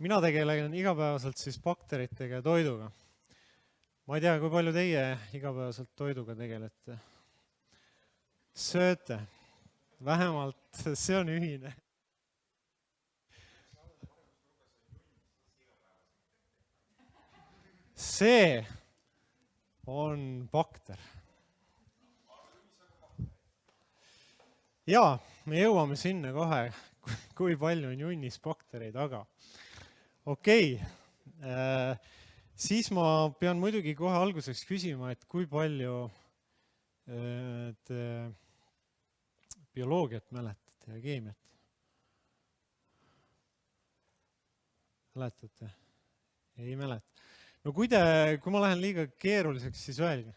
Mina tegelen igapäevaselt siis bakteritega ja toiduga. Ma ei tea, kui palju teie igapäevaselt toiduga tegelete. Sööte. Vähemalt see on ühine. See on bakter. Jaa, me jõuame sinna kohe, kui palju on junnis baktereid, aga okei. Siis ma pean muidugi kohe alguseks küsima, et kui palju te bioloogiat mäletate ja keemiat. Mäletate? Ei mäleta. No kui ma lähen liiga keeruliseks, siis öelge.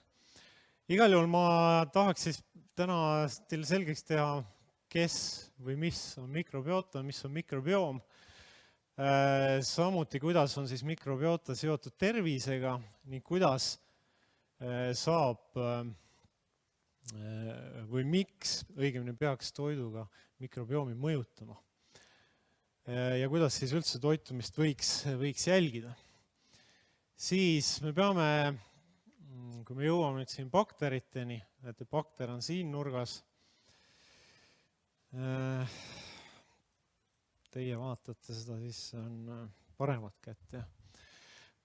Igal juhul ma tahaks siis täna teile selgeks teha, kes või mis on mikrobiota, mis on mikrobioom. Samuti, kuidas on siis mikrobiota seotud tervisega ning kuidas saab või miks õigemini peaks toiduga mikrobiomi mõjutama. Ja kuidas siis üldse toitumist võiks jälgida. Siis me peame, kui me jõuame nüüd siin bakteriteni, et bakter on siin nurgas. Teie vaatate seda, siis on paremat kätt.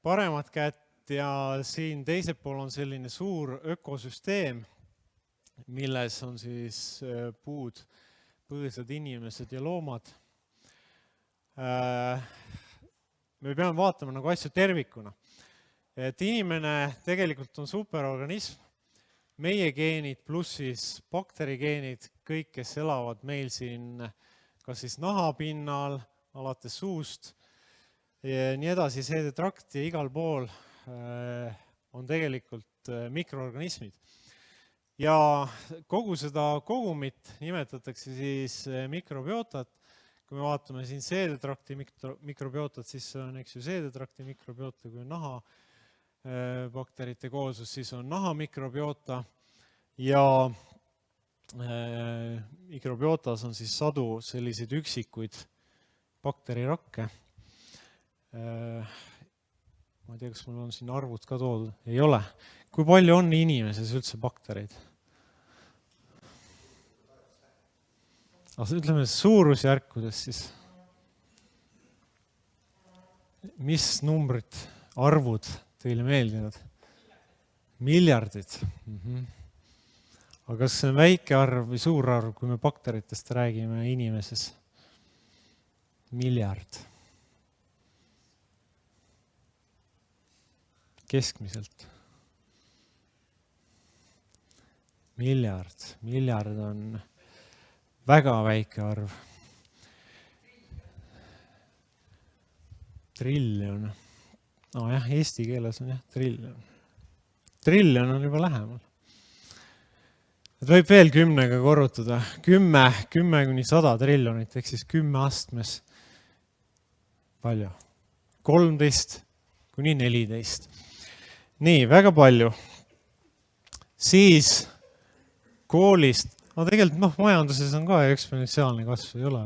Paremat kätt ja siin teisel pool on selline suur ökosüsteem, milles on siis puud, põõsad, inimesed ja loomad. Me peame vaatama nagu asju tervikuna. Et inimene tegelikult on superorganism, meie geenid pluss siis bakterigeenid, kõik, kes elavad meil siin kas siis nahapinnal, alates suust, ja nii edasi, seedetrakt ja igal pool on tegelikult mikroorganismid. Ja kogu seda kogumit nimetatakse siis mikrobiotat. Kui me vaatame siin seedetrakti mikrobiotat, siis on seedetrakti mikrobiota, kui on naha bakterite kooslus, siis on naha mikrobiota ja mikrobiotas on siis sadu selliseid üksikuid bakterirakke. Ma ei tea, kas mul on siin arvud ka toodud. Ei ole. Kui palju on inimeses üldse baktereid? Ütleme suurusjärkudes siis. Mis numbrid, arvud teile meeldivad? Miljardid. Aga kas see on väike arv või suur arv, kui me bakteritest räägime inimeses? Miljard. Keskmiselt. Miljard on väga väike arv. Triljon. No jah, eesti keeles on jah triljon. Triljon on juba lähemal. Võib veel 10-ga korrutada. 10 kuni 100 triljonit, ehk siis 10 astmes. Palju? 13 kuni 14. Nii, väga palju. Siis koolist, tegelikult majanduses on ka eksponentsiaalne kasv, ei ole.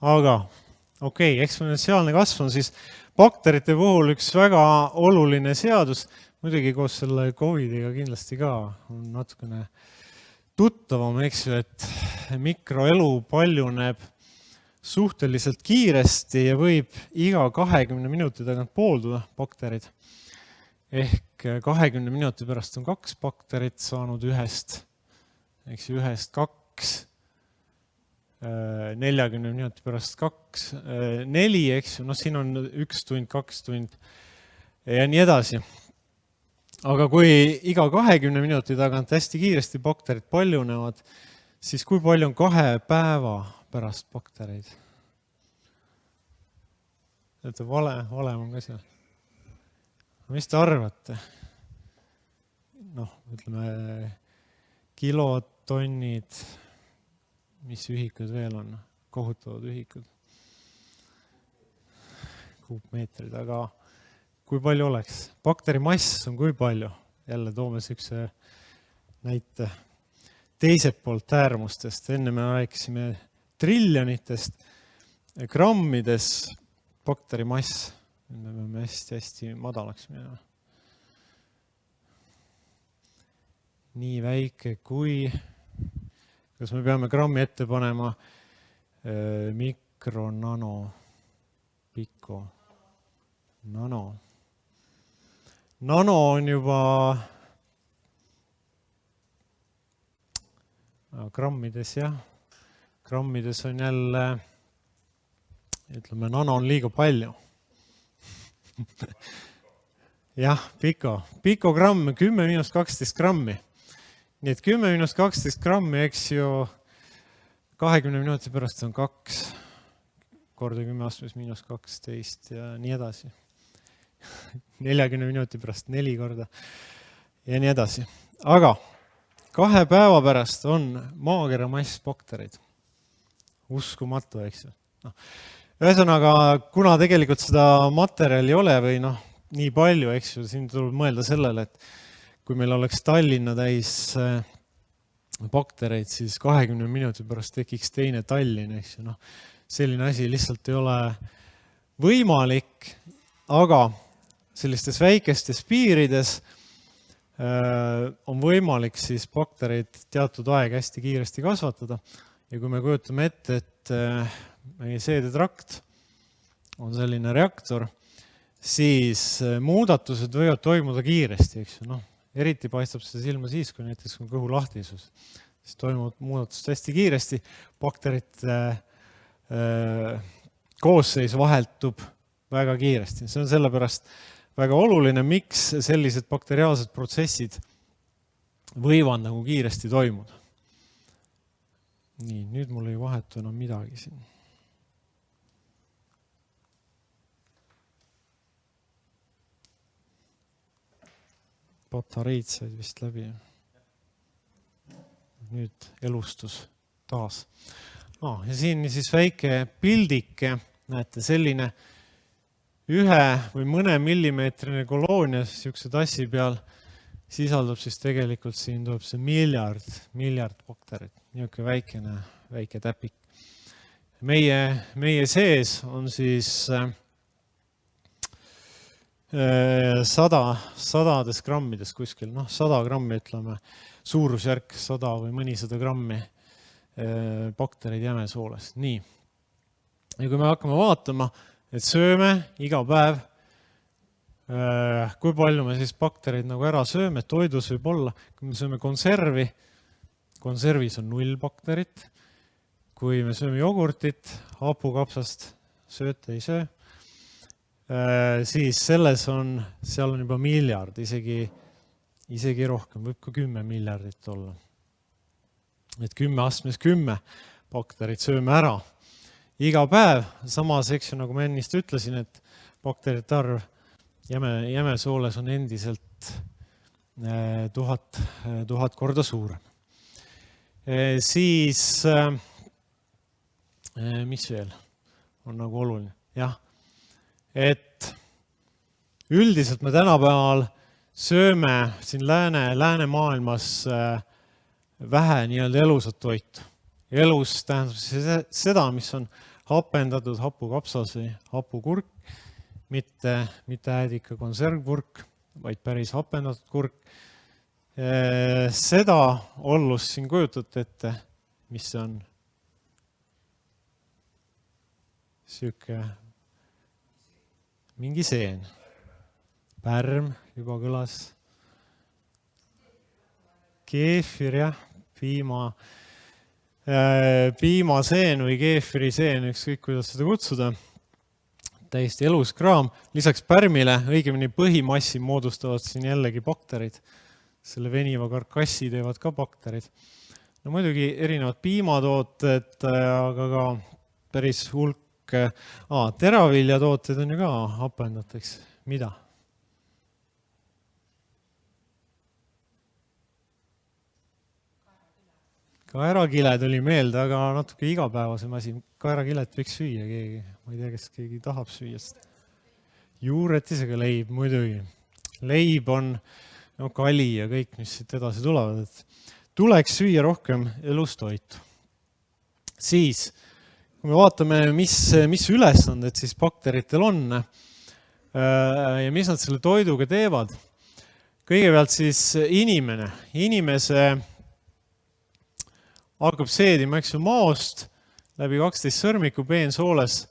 Aga okei, eksponentsiaalne kasv on siis bakterite puhul üks väga oluline seadus. Muidugi koos selle COVID-iga kindlasti ka on natukene tuttavam, eks ju, et mikroelu paljuneb suhteliselt kiiresti ja võib iga 20 minuti tagant poolduda bakterid. Ehk 20 minuti pärast on 2 bakterit saanud ühest, eks ju, ühest 2, 40 minuti pärast 2, 4, eks ju, siin on 1 tund, 2 tund ja nii edasi. Aga kui iga 20 minuti tagant hästi kiiresti bakterid paljunevad, siis kui palju on 2 päeva pärast baktereid? Valem on ka seal. Mis te arvate? Ütleme, kilod, tonnid, mis ühikud veel on? Kohutavad ühikud. Kuupmeetrid, aga kui palju oleks? Bakteri mass on kui palju? Jälle toome sellise näite teiselt poolt äärmustest. Enne me rääkisime triljonitest, grammides bakteri mass. Me peame hästi madalaks minema. Nii väike kui, kas me peame grammi ette panema mikro, nano, piko, nano. Nano on juba grammides, jah. Grammides on jälle, ütleme, nano on liiga palju. Jah, pikogramm, 10–12 grammi. Nii et 10–12 grammi, eks ju, 20 minuti pärast on 2 korda 10 astmes -12 ja nii edasi. 40 minuti pärast 4 korda ja nii edasi. Aga 2 päeva pärast on maakera mass bakterid. Uskumatu, eks ju. Ühesõnaga, kuna tegelikult seda materjali ei ole või nii palju, eks ju, siin tuleb mõelda sellele, et kui meil oleks Tallinna täis baktereid, siis 20 minuti pärast tekiks teine Tallinn, eks ju. Selline asi lihtsalt ei ole võimalik, aga sellistes väikestes piirides on võimalik siis baktereid teatud aeg hästi kiiresti kasvatada. Ja kui me kujutame ette, et meie seedetrakt on selline reaktor, siis muudatused võivad toimuda kiiresti, eks ju. Eriti paistab seda silma siis, kui näiteks on kõhulahtisus. Siis toimub muudatused hästi kiiresti, bakterite koosseis vaheltub väga kiiresti. See on sellepärast väga oluline, miks sellised bakteriaalsed protsessid võivad nagu kiiresti toimuda. Nii, nüüd mul ei vahetu enam midagi siin. Patareid said vist läbi. Nüüd elustus taas. Ja siin siis väike pildike, näete, selline 1 või mõne millimeetrine koloonia siukse tassi peal sisaldub siis tegelikult siin tuleb see miljard bakterit. Niisugune väike täpik. Meie sees on siis 100 grammides kuskil, 100 grammi ütleme, suurusjärk 100 või mõnisada grammi baktereid jämesooles. Nii. Ja kui me hakkame vaatama, et sööme iga päev, kui palju me siis baktereid nagu ära sööme, toidus võib olla, kui me sööme konservi, konservis on 0 bakterit, kui me sööme jogurtit, hapukapsast, sööte ei söö, siis seal on juba miljard, isegi rohkem, võib ka 10 miljardit olla. Et 10 astmes 10 bakterit sööme ära. Iga päev, samas, eks ju, nagu ma ennist ütlesin, et bakterite arv jämesooles on endiselt 1000 korda suurem. Siis, mis veel on nagu oluline? Jah. Et üldiselt me tänapäeval sööme siin läänemaailmas vähe nii-öelda elusat toitu. Elus tähendab seda, mis on hapendatud hapukapsas või hapukurk, mitte äädika konservkurk, vaid päris hapendatud kurk. Seda ollust siin kujutate ette, mis on siuke mingi seen. Pärm juba kõlas. Keefir, jah, piimaseen või keefiriseen, ükskõik kuidas seda kutsuda. Täiesti elus kraam. Lisaks pärmile, õigemini põhimassi moodustavad siin jällegi bakterid. Selle veniva karkassi teevad ka bakterid. No muidugi erinevad piimatooted, aga ka päris hulk. Teraviljatooted on ju ka hapendad, eks. Mida? Kaerakile tuli meelde, aga natuke igapäevasem asi. Kaerakilet võiks süüa keegi. Ma ei tea, kas keegi tahab süüa seda. Juuretisega leib muidugi. Leib on kali ja kõik, mis siit edasi tulevad. Tuleks süüa rohkem elustoitu. Siis kui me vaatame, mis ülesanded siis bakteritel on ja mis nad selle toiduga teevad. Kõigepealt siis inimese hakkab seedima, eks ju, maost läbi 12 sõrmiku peensooles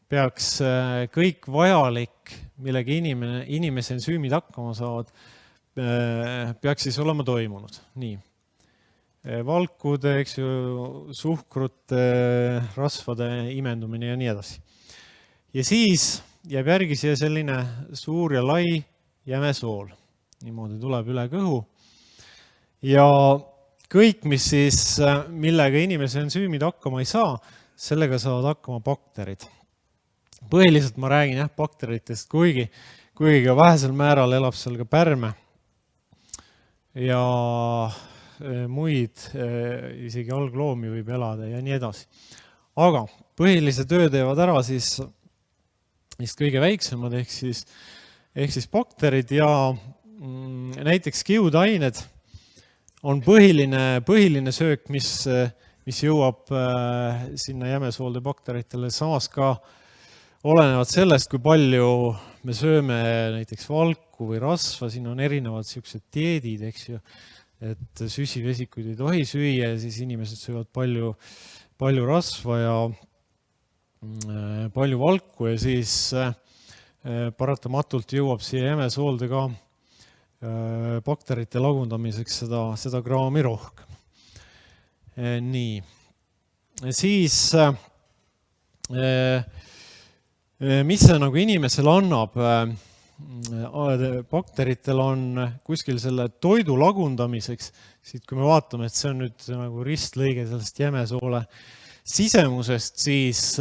peaks kõik vajalik, millega inimese ensüümid hakkama saavad, peaks siis olema toimunud. Nii. Valkude, eks ju, suhkrute, rasvade imendumine ja nii edasi. Ja siis jääb järgi siia selline suur ja lai jämesool. Niimoodi tuleb üle kõhu. Ja kõik, mis siis, millega inimese ensüümid hakkama ei saa, sellega saavad hakkama bakterid. Põhiliselt ma räägin bakteritest, kuigi ka vähesel määral elab seal ka pärme ja muid, isegi algloomi võib elada ja nii edasi. Aga põhilise töö teevad ära siis kõige väiksemad ehk siis bakterid ja näiteks kiudained on põhiline söök, mis jõuab sinna jämesoolde bakteritele, samas ka olenevad sellest, kui palju me sööme näiteks valku või rasva, siin on erinevad sellised dieedid, eks ju, et süsivesikuid ei tohi süüa ja siis inimesed söövad palju rasva ja palju valku ja siis paratamatult jõuab siia jämesoolde ka bakterite lagundamiseks seda kraami rohkem. Nii. Siis mis see nagu inimesele annab? Bakteritel on kuskil selle toidu lagundamiseks, siit kui me vaatame, et see on nüüd nagu ristlõige sellest jämesoole sisemusest, siis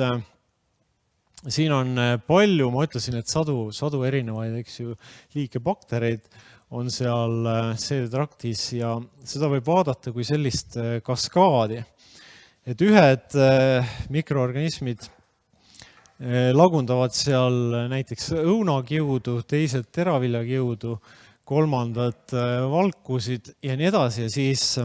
siin on palju, ma ütlesin, et sadu erinevaid, eks ju, liike baktereid on seal seedetraktis ja seda võib vaadata kui sellist kaskaadi. Et ühed mikroorganismid lagundavad seal näiteks õunakiudu, teised teraviljakiudu, kolmandad valkusid ja nii edasi ja siis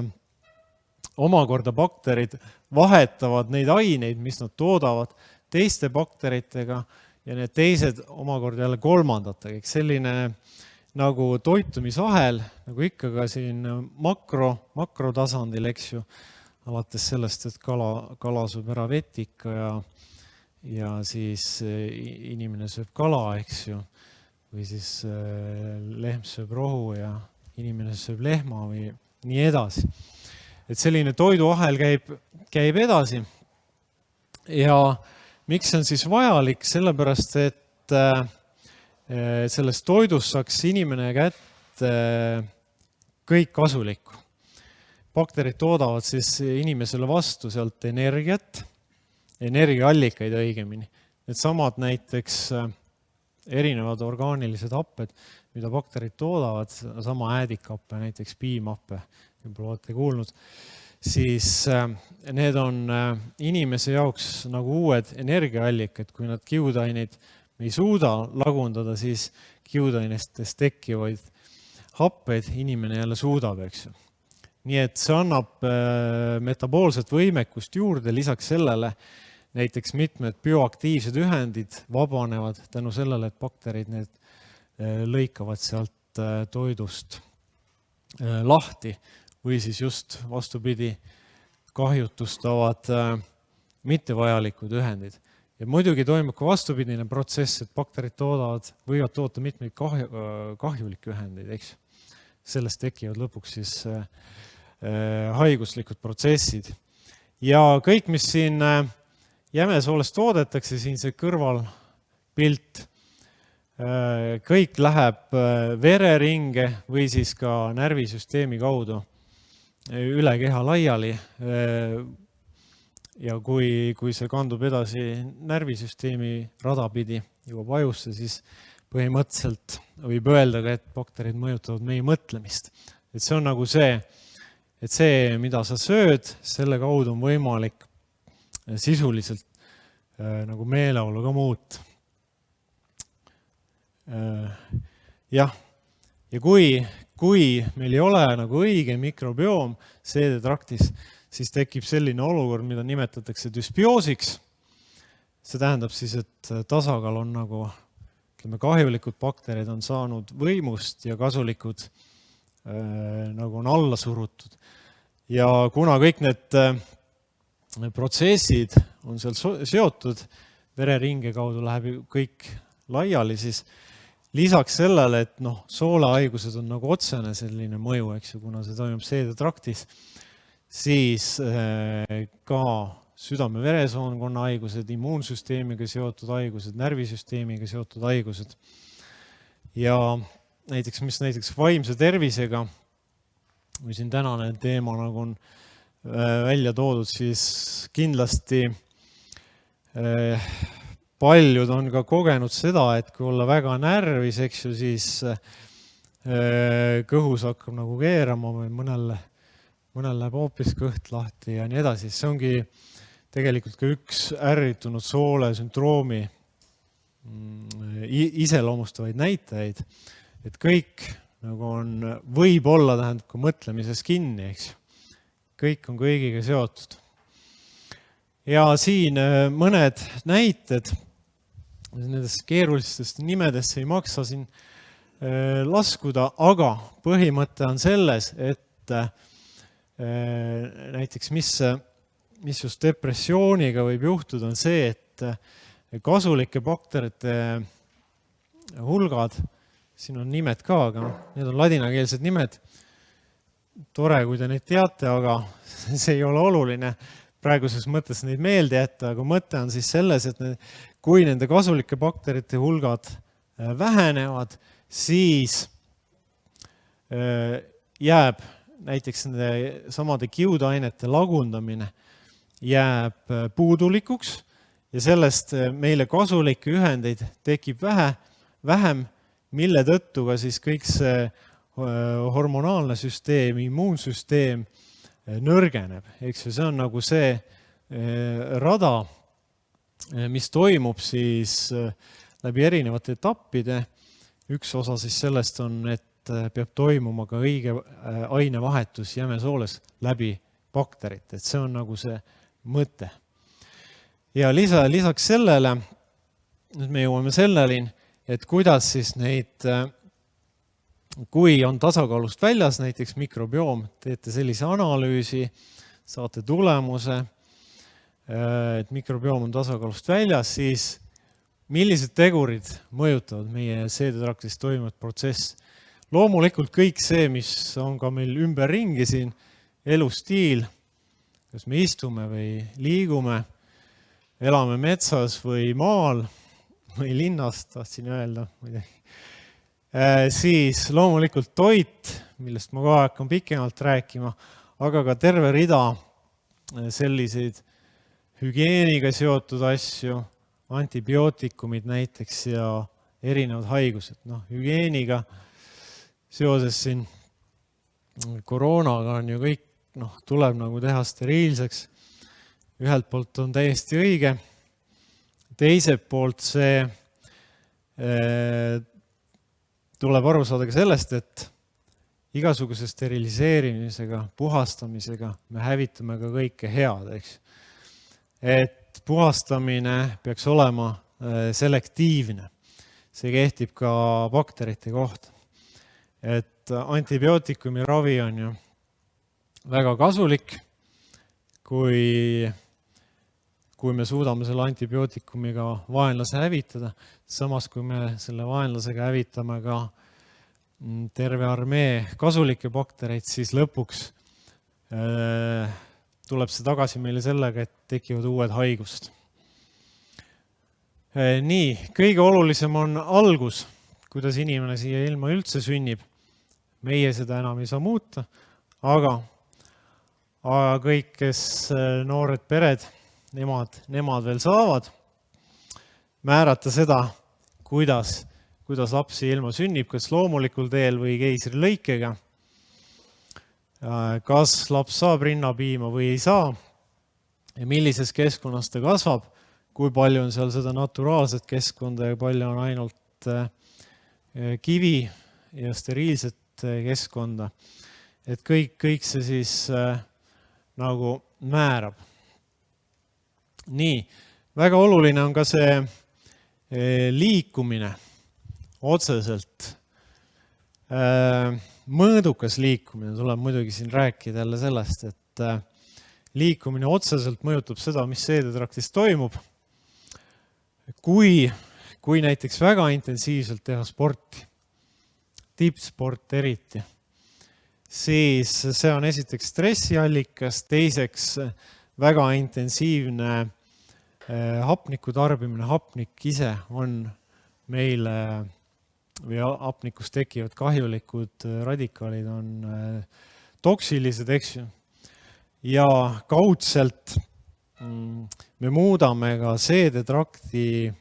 omakorda bakterid vahetavad neid aineid, mis nad toodavad teiste bakteritega ja need teised omakorda jälle kolmandatega. Selline nagu toitumisahel, nagu ikka ka siin makrotasandil, eks ju, alates sellest, et kala sööb ära vetika ja siis inimene sööb kala, eks ju, või siis lehm sööb rohu ja inimene sööb lehma või nii edasi. Et selline toiduahel käib edasi. Ja miks see on siis vajalik? Sellepärast, et sellest toidust saaks inimene kätte kõik kasulikku. Bakterid toodavad siis inimesele vastu sealt energiaallikaid õigemini. Need samad näiteks erinevad orgaanilised happed, mida bakterid toodavad, sama äädikappe, näiteks piimhappe, võib-olla olete kuulnud, siis need on inimese jaoks nagu uued energiaallikad, kui nad kiudaineid ei suuda lagundada, siis kiudainestest tekkivaid happeid inimene jälle suudab, eks ju. Nii et see annab metaboolset võimekust juurde, lisaks sellele näiteks mitmed bioaktiivsed ühendid vabanevad tänu sellele, et bakterid need lõikavad sealt toidust lahti või siis just vastupidi kahjutustavad mittevajalikud ühendid. Ja muidugi toimub ka vastupidine protsess, et bakterid võivad toota mitmeid kahjulikke ühendeid, eks. Sellest tekivad lõpuks siis haiguslikud protsessid. Ja kõik, mis siin jämesoolest toodetakse, siin see kõrvalpilt, kõik läheb vereringe või siis ka närvisüsteemi kaudu üle keha laiali. Ja kui see kandub edasi närvisüsteemi radapidi jõuab ajusse, siis põhimõtteliselt võib öelda, et bakterid mõjutavad meie mõtlemist. Et see on nagu see, et see, mida sa sööd, selle kaudu on võimalik sisuliselt nagu meeleolu ka muuta. Jah, ja kui meil ei ole nagu õige mikrobioom seedetraktis, siis tekib selline olukord, mida nimetatakse dysbioosiks. see tähendab siis, et tasakaal on nagu, ütleme, kahjulikud bakterid on saanud võimust ja kasulikud nagu on alla surutud. Ja kuna kõik need protsessid on seal seotud, vereringe kaudu läheb kõik laiali, siis lisaks sellele, et soolehaigused on nagu otsene selline mõju, eks ju, kuna see toimub seedetraktis, siis ka südame-veresoonkonna haigused, immuunsüsteemiga seotud haigused, närvisüsteemiga seotud haigused. Ja näiteks vaimse tervisega, või siin tänane teema nagu on välja toodud, siis kindlasti paljud on ka kogenud seda, et kui olla väga närvis, eks ju, siis kõhus hakkab nagu keerama või mõnel läheb hoopis kõht lahti ja nii edasi. See ongi tegelikult ka üks ärritunud soole sündroomi iseloomustavaid näitajaid, et kõik nagu on, võib-olla tähendab ka mõtlemises kinni, eks ju. Kõik on kõigiga seotud. Ja siin mõned näited, nendest keerulistest nimedest ei maksa siin laskuda, aga põhimõte on selles, et näiteks mis just depressiooniga võib juhtuda, on see, et kasulike bakterite hulgad, siin on nimed ka, aga need on ladinakeelsed nimed. Tore, kui te neid teate, aga see ei ole oluline praeguses mõttes neid meelde jätta, aga mõte on siis selles, et kui nende kasulike bakterite hulgad vähenevad, siis jääb näiteks nende samade kiudainete lagundamine jääb puudulikuks ja sellest meile kasulikke ühendeid tekib vähem, mille tõttu ka siis kõik see hormonaalne süsteem, immuunsüsteem nõrgeneb. Eks ju, see on nagu see rada, mis toimub siis läbi erinevate etappide. Üks osa siis sellest on, et peab toimuma ka õige ainevahetus jämesooles läbi bakterit, et see on nagu see mõte. Ja lisaks sellele, nüüd me jõuame selleni, et kuidas siis neid, kui on tasakaalust väljas, näiteks mikrobioom, teete sellise analüüsi, saate tulemuse, et mikrobioom on tasakaalust väljas, siis millised tegurid mõjutavad meie seedetraktis toimuvat protsess? Loomulikult kõik see, mis on ka meil ümberringi siin, elustiil, kas me istume või liigume, elame metsas või maal või linnas, tahtsin öelda, siis loomulikult toit, millest ma kohe hakkan pikemalt rääkima, aga ka terve rida selliseid hügieeniga seotud asju, antibiootikumid näiteks ja erinevad haigused. Hügieeniga seoses siin koroonaga on ju kõik, tuleb nagu teha steriilseks. Ühelt poolt on täiesti õige, teiselt poolt see tuleb aru saada ka sellest, et igasuguse steriliseerimisega, puhastamisega me hävitame ka kõike head, eks. Et puhastamine peaks olema selektiivne. See kehtib ka bakterite kohta. Et antibiootikumi ravi on ju väga kasulik, kui me suudame selle antibiootikumiga vaenlase hävitada, samas kui me selle vaenlasega hävitame ka terve armee kasulikke baktereid, siis lõpuks tuleb see tagasi meile sellega, et tekivad uued haigused. Nii, kõige olulisem on algus, kuidas inimene siia ilma üldse sünnib. Meie seda enam ei saa muuta, aga kõik, kes noored pered, nemad veel saavad määrata seda, kuidas lapsi ilma sünnib, kas loomulikul teel või keisrilõikega. Kas laps saab rinnapiima või ei saa ja millises keskkonnas ta kasvab, kui palju on seal seda naturaalset keskkonda ja palju on ainult kivi ja steriilset keskkonda. Et kõik see siis nagu määrab. Nii, Väga oluline on ka see liikumine otseselt. Mõõdukas liikumine, tuleb muidugi siin rääkida jälle sellest, et liikumine otseselt mõjutab seda, mis seedetraktis toimub. Kui näiteks väga intensiivselt teha sporti, tippsport eriti, siis see on esiteks stressiallikas, teiseks väga intensiivne hapniku tarbimine, hapnik ise on meile või hapnikus tekivad kahjulikud radikaalid on toksilised, eks ju. Ja kaudselt me muudame ka seedetrakti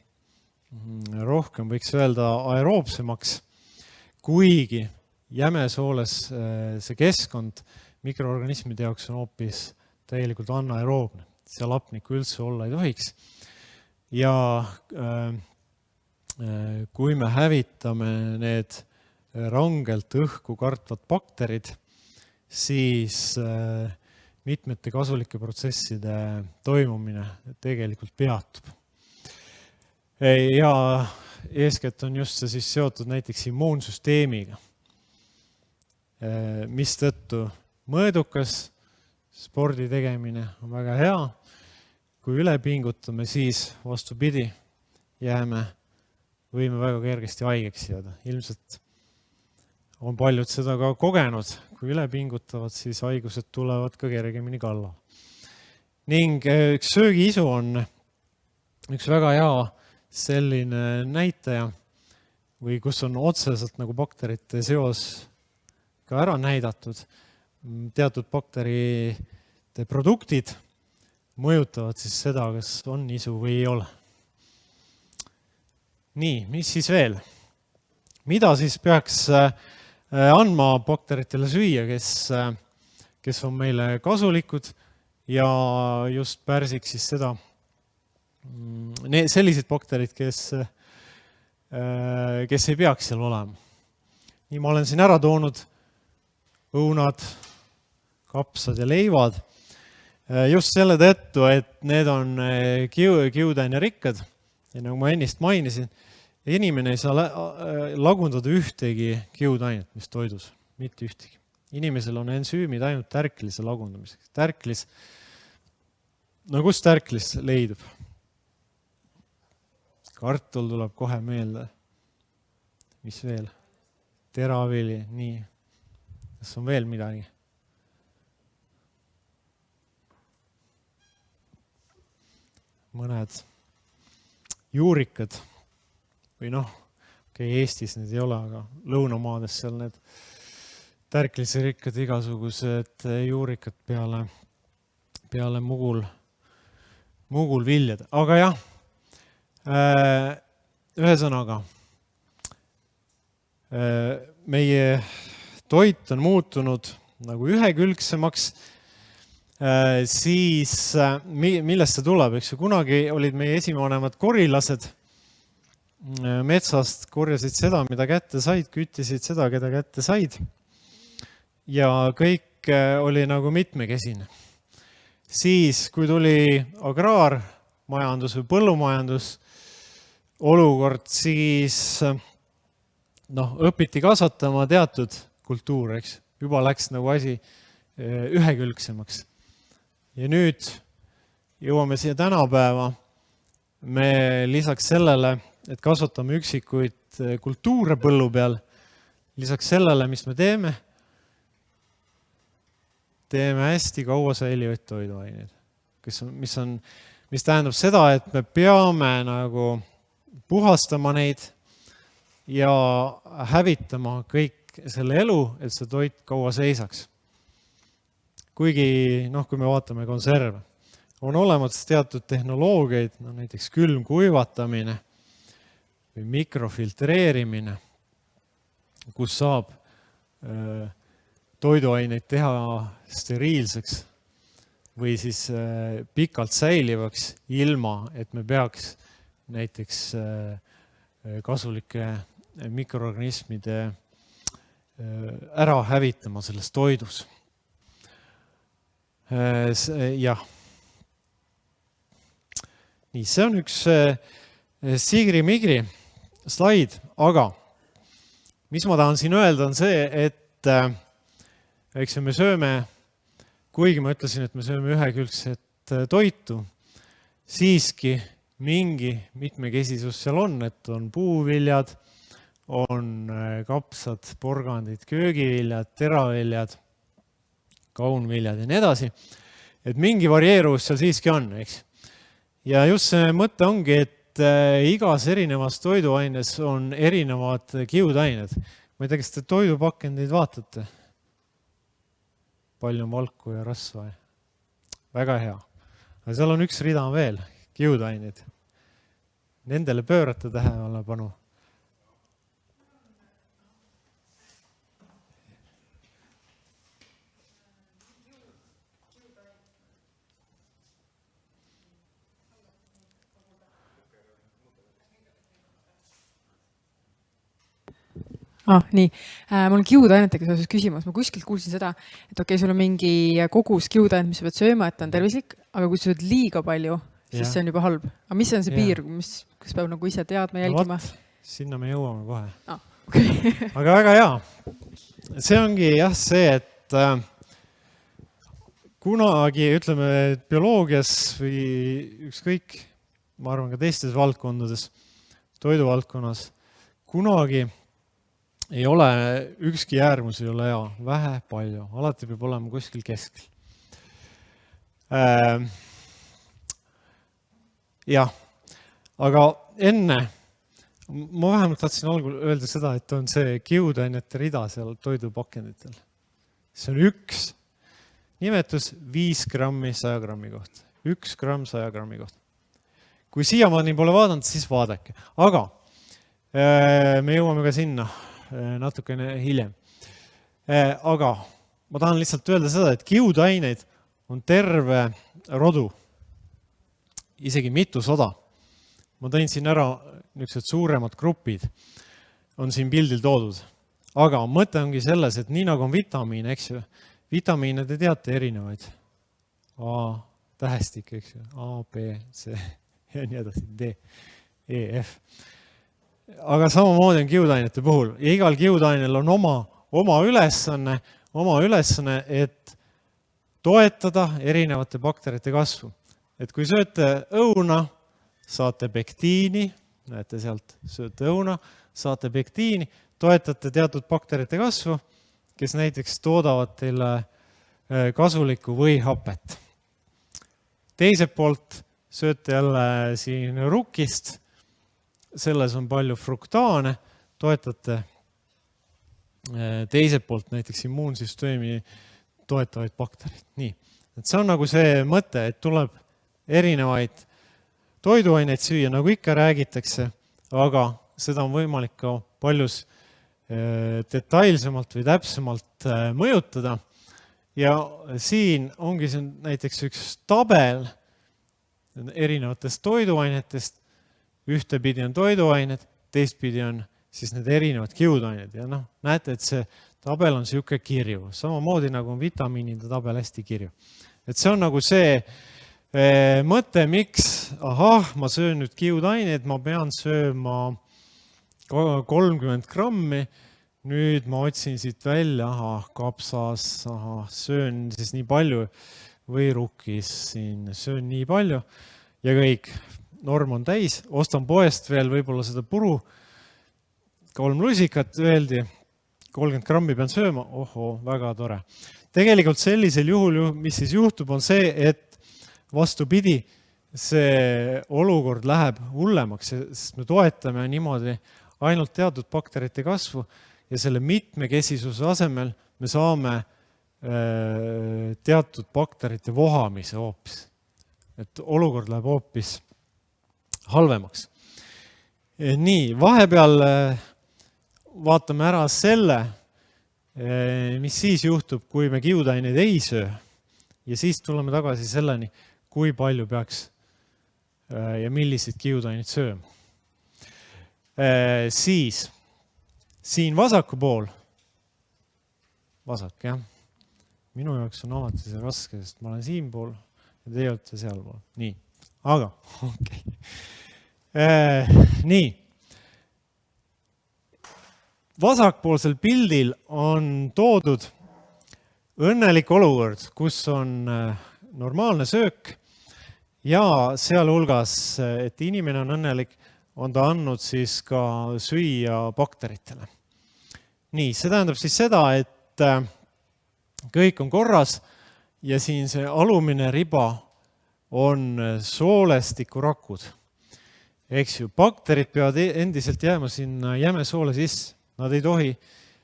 rohkem, võiks öelda, aeroobsemaks, kuigi jämesooles see keskkond mikroorganismide jaoks on hoopis täielikult anaeroobne. Seal hapnikku üldse olla ei tohiks. Ja kui me hävitame need rangelt õhku kartvad bakterid, siis mitmete kasulike protsesside toimumine tegelikult peatub. Ja eeskätt on just see siis seotud näiteks immuunsüsteemiga, mistõttu mõõdukas spordi tegemine on väga hea. Kui üle pingutame, siis vastupidi, võime väga kergesti haigeks jääda. Ilmselt on paljud seda ka kogenud. Kui üle pingutavad, siis haigused tulevad ka kergemini kallal. Ning üks söögiisu on üks väga hea selline näitaja või kus on otseselt nagu bakterite seos ka ära näidatud. Teatud bakterite produktid mõjutavad siis seda, kas on isu või ei ole. Nii, mis siis veel? Mida siis peaks andma bakteritele süüa, kes on meile kasulikud ja just pärsiks siis seda, sellised bakterid, kes ei peaks seal olema. Nii ma olen siin ära toonud õunad, kapsad ja leivad. Just selle tõttu, et need on kiudaine rikkad ja nagu ma ennist mainisin, inimene ei saa lagundada ühtegi kiudainet, mis toidus, mitte ühtegi. Inimesel on ensüümid ainult tärklise lagundamiseks. Tärklis, no kus tärklis leidub? Kartul tuleb kohe meelde. Mis veel? Teravili, nii. Kas on veel midagi? Mõned juurikad või Eestis need ei ole, aga lõunamaades seal need tärkliserikkad igasugused juurikad peale mugul viljad. Aga jah, ühesõnaga, meie toit on muutunud nagu ühekülgsemaks, siis millest see tuleb? Eks kunagi olid meie esivanemad korilased, metsast korjasid seda, mida kätte said, küttisid seda, keda kätte said. Ja kõik oli nagu mitmekesine. Siis, kui tuli agraarmajandus või põllumajandus olukord, siis õpiti kasvatama teatud kultuur, eks. Juba läks nagu asi ühekülgsemaks. Ja nüüd jõuame siia tänapäeva. Me lisaks sellele, et kasvatame üksikuid kultuure põllu peal, lisaks sellele, mis me teeme hästi kaua säilivaid toiduaineid, mis tähendab seda, et me peame nagu puhastama neid ja hävitama kõik selle elu, et see toit kaua seisaks. Kuigi, kui me vaatame konserve, on olemas teatud tehnoloogiaid, näiteks külmkuivatamine või mikrofiltreerimine, kus saab toiduaineid teha steriilseks või siis pikalt säilivaks, ilma et me peaks näiteks kasulike mikroorganismide ära hävitama selles toidus. Jah. nii, see on üks sigri-migri slaid, aga mis ma tahan siin öelda on see, et eks me sööme, kuigi ma ütlesin, et me sööme ühekülgset toitu, siiski mingi mitmekesisus seal on, et on puuviljad, on kapsad, porgandid, köögiviljad, teraviljad, kaunviljad ja nii edasi. Et mingi varieeruvus seal siiski on, eks. Ja just see mõte ongi, et igas erinevas toiduaines on erinevad kiudained. Ma ei tea, kas te toidupakendeid vaatate? Palju on valku ja rasva. Väga hea. Aga seal on üks rida veel, kiudained. Nendele pöörata tähelepanu. Nii, mul on kiudainetega seoses küsimus. Ma kuskilt kuulsin seda, et okei, sul on mingi kogus kiudainet, mis sa pead sööma, et on tervislik, aga kui sa sööd liiga palju, siis see on juba halb. Aga mis on see piir, kas peab nagu ise teadma, jälgima? Sinna me jõuame kohe. Okay. Aga väga hea. See ongi jah see, et kunagi, ütleme, bioloogias või ükskõik, ma arvan ka teistes valdkondades, toiduvaldkonnas, kunagi ei ole, ükski äärmus ei ole hea, vähe, palju, alati peab olema kuskil keskel. Jah, aga enne, ma vähemalt tahtsin algul öelda seda, et on see kiudainete rida seal toidupakenditel. See on üks nimetus 5 grammi 100 grammi kohta. 1 gramm 100 grammi kohta. Kui siiamaani pole vaadanud, siis vaadake. Aga me jõuame ka sinna natukene hiljem. Aga ma tahan lihtsalt öelda seda, et kiudaineid on terve rodu, isegi mitu sada. Ma tõin siin ära niisugused suuremad grupid, on siin pildil toodud. Aga mõte ongi selles, et nii nagu on vitamiine, eks ju, vitamiine te teate erinevaid. A, tähestik, eks ju, A, B, C ja nii edasi, D, E, F. Aga samamoodi on kiudainete puhul ja igal kiudainel on oma ülesanne, et toetada erinevate bakterite kasvu. Et kui sööte õuna, saate pektiini, näete sealt, sööte õuna, saate pektiini, toetate teatud bakterite kasvu, kes näiteks toodavad teile kasulikku võihapet. Teiselt poolt sööte jälle siin rukkist, selles on palju fruktaane, toetate teiselt poolt näiteks immuunsüsteemi toetavaid baktereid. Nii, et see on nagu see mõte, et tuleb erinevaid toiduaineid süüa, nagu ikka räägitakse, aga seda on võimalik ka paljus detailsemalt või täpsemalt mõjutada. Ja siin ongi see näiteks üks tabel erinevatest toiduainetest, ühtepidi on toiduained, teistpidi on siis need erinevad kiudained ja näete, et see tabel on siuke kirju, samamoodi nagu on vitamiinide tabel hästi kirju. Et see on nagu see mõte, miks, ma söön nüüd kiudaineid, ma pean sööma 30 grammi, nüüd ma otsin siit välja, kapsas, söön siis nii palju või rukkis siin, söön nii palju ja kõik. Norm on täis, ostan poest veel võib-olla seda puru, 3 lusikat öeldi, 30 grammi pean sööma, väga tore. Tegelikult sellisel juhul, mis siis juhtub, on see, et vastupidi, see olukord läheb hullemaks, sest me toetame niimoodi ainult teatud bakterite kasvu ja selle mitmekesisuse asemel me saame teatud bakterite vohamise hoopis. Et olukord läheb hoopis halvemaks. Nii, vahepeal vaatame ära selle, mis siis juhtub, kui me kiudaineid ei söö. Ja siis tuleme tagasi selleni, kui palju peaks ja milliseid kiudaineid sööma. Siis, siin vasaku pool, vasak, jah. Minu jaoks on alati see raske, sest ma olen siin pool ja teie olete seal pool. Nii, aga okei. Nii. Vasakpoolsel pildil on toodud õnnelik olukord, kus on normaalne söök ja sealhulgas, et inimene on õnnelik, on ta andnud siis ka süüa bakteritele. Nii, see tähendab siis seda, et kõik on korras ja siin see alumine riba on soolestikurakud. Eks ju, bakterid peavad endiselt jääma sinna jämesoole sisse. Nad ei tohi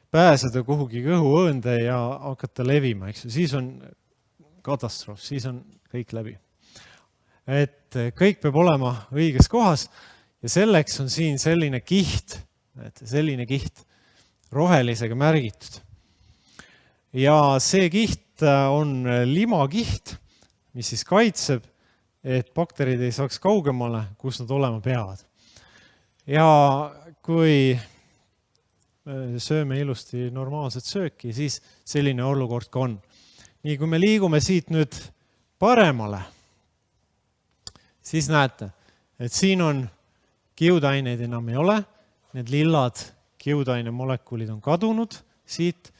pääseda kuhugi kõhuõõnde ja hakata levima, eks ju. Siis on katastroof, siis on kõik läbi. Et kõik peab olema õiges kohas ja selleks on siin selline kiht rohelisega märgitud. Ja see kiht on limakiht, mis siis kaitseb, et bakterid ei saaks kaugemale, kus nad olema peavad. Ja kui sööme ilusti normaalset sööki, siis selline olukord ka on. Nii, kui me liigume siit nüüd paremale, siis näete, et siin on kiudaineid enam ei ole, need lillad kiudaine molekulid on kadunud siit,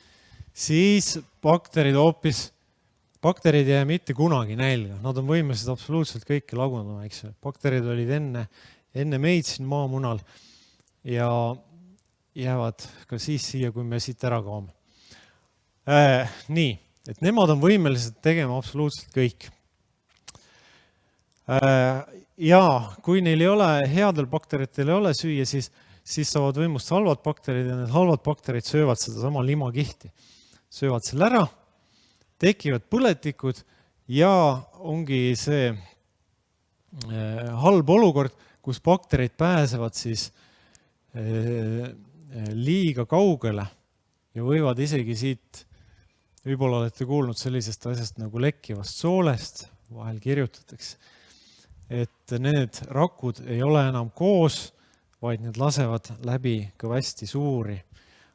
siis bakterid ei jää mitte kunagi nälga, nad on võimelised absoluutselt kõike lagundama, eks. Bakterid olid enne meid siin maamunal ja jäävad ka siis siia, kui me siit ära kaome. Nii, et nemad on võimelised tegema absoluutselt kõik. Ja kui neil ei ole, headel bakteritel ei ole süüa, siis saavad võimust halvad bakterid ja need halvad bakterid söövad seda sama limakihti. Söövad selle ära, tekivad põletikud ja ongi see halb olukord, kus bakterid pääsevad siis liiga kaugele ja võivad isegi siit, võib-olla olete kuulnud sellisest asjast nagu lekkivast soolest, vahel kirjutatakse, et need rakud ei ole enam koos, vaid need lasevad läbi kõvasti suuri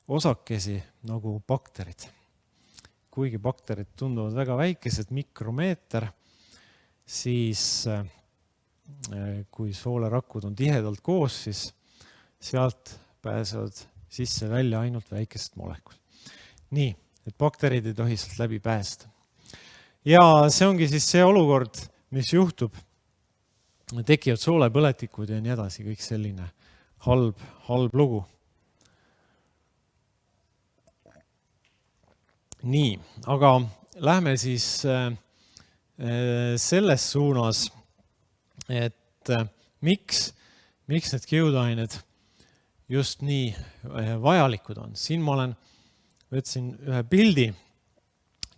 osakesi nagu bakterid. Kuigi bakterid tunduvad väga väikesed, mikromeeter, siis kui soolerakud on tihedalt koos, siis sealt pääsevad sisse välja ainult väikesed molekulid. Nii, et bakterid ei tohi sealt läbi pääseda. Ja see ongi siis see olukord, mis juhtub. Tekivad soolepõletikud ja nii edasi, kõik selline halb lugu. Nii, aga lähme siis selles suunas, et miks need kiudained just nii vajalikud on. Siin ma võtsin ühe pildi,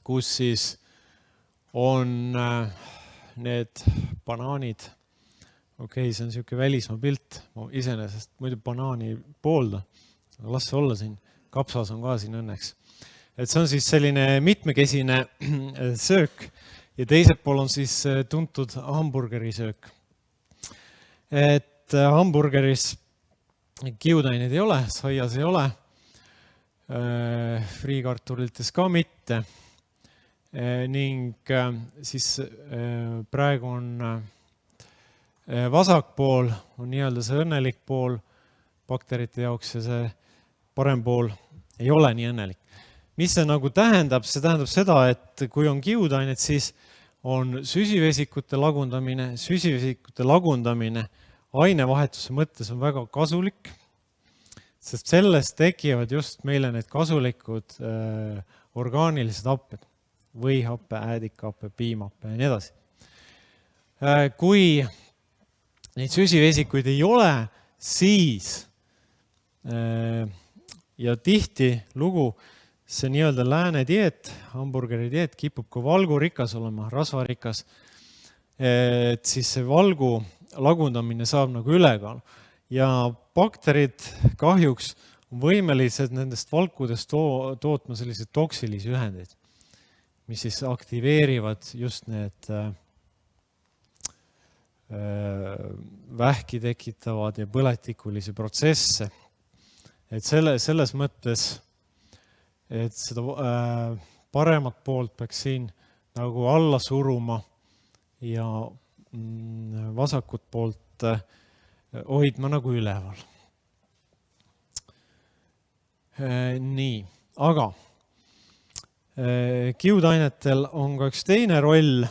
kus siis on need banaanid. Okei, see on niisugune välismaa pilt. Ma iseenesest muidu banaani poolda. Las see olla siin. Kapsas on ka siin õnneks. Et see on siis selline mitmekesine söök ja teiselt pool on siis tuntud hamburgeri söök. Et hamburgeris kiudaineid ei ole, saias ei ole, friikartulites ka mitte. Ning siis praegu on vasakpool on nii-öelda see õnnelik pool bakterite jaoks ja see parem pool ei ole nii õnnelik. Mis see nagu tähendab? See tähendab seda, et kui on kiudained, siis on süsivesikute lagundamine. Süsivesikute lagundamine ainevahetuse mõttes on väga kasulik, sest sellest tekivad just meile need kasulikud orgaanilised happed, võihappe, äädikahappe, piimhappe ja nii edasi. Kui neid süsivesikuid ei ole, siis ja tihti lugu see nii-öelda lääne dieet, hamburgeri dieet kipub ka valgurikas olema, rasvarikas, et siis see valgu lagundamine saab nagu ülekaal. Ja bakterid kahjuks on võimelised nendest valkudest tootma selliseid toksilisi ühendeid, mis siis aktiveerivad just need vähki tekitavad ja põletikulisi protsesse. Et selles mõttes, et seda paremat poolt peaks siin nagu alla suruma ja vasakut poolt hoidma nagu üleval. Nii, aga kiudainetel on ka üks teine roll,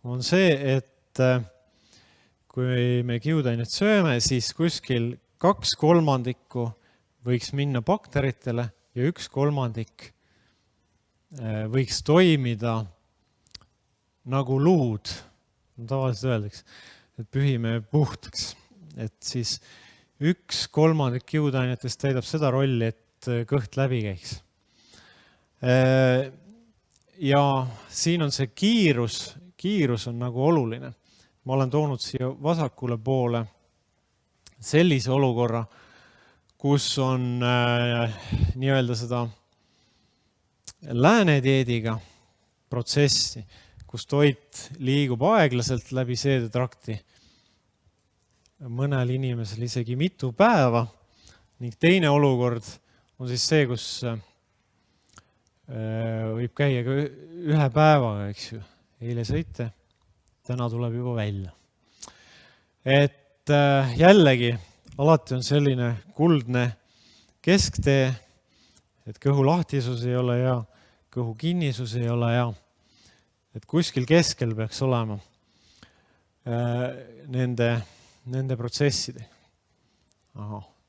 on see, et kui me kiudainet sööme, siis kuskil 2/3 võiks minna bakteritele ja 1/3 võiks toimida nagu luud. Tavaliselt öeldakse, et pühime puhtaks. Et siis 1/3 kiudainetest täidab seda rolli, et kõht läbi käiks. Ja siin on see kiirus on nagu oluline. Ma olen toonud siia vasakule poole sellise olukorra, kus on nii-öelda seda lääne dieediga protsessi, kus toit liigub aeglaselt läbi seedetrakti, mõnel inimesel isegi mitu päeva, ning teine olukord on siis see, kus võib käia ka ühe päevaga, eks ju. Eile sõite, täna tuleb juba välja. Et jällegi, alati on selline kuldne kesktee, et kõhu lahtisus ei ole hea, kõhu kinnisus ei ole hea. Et kuskil keskel peaks olema nende protsesside.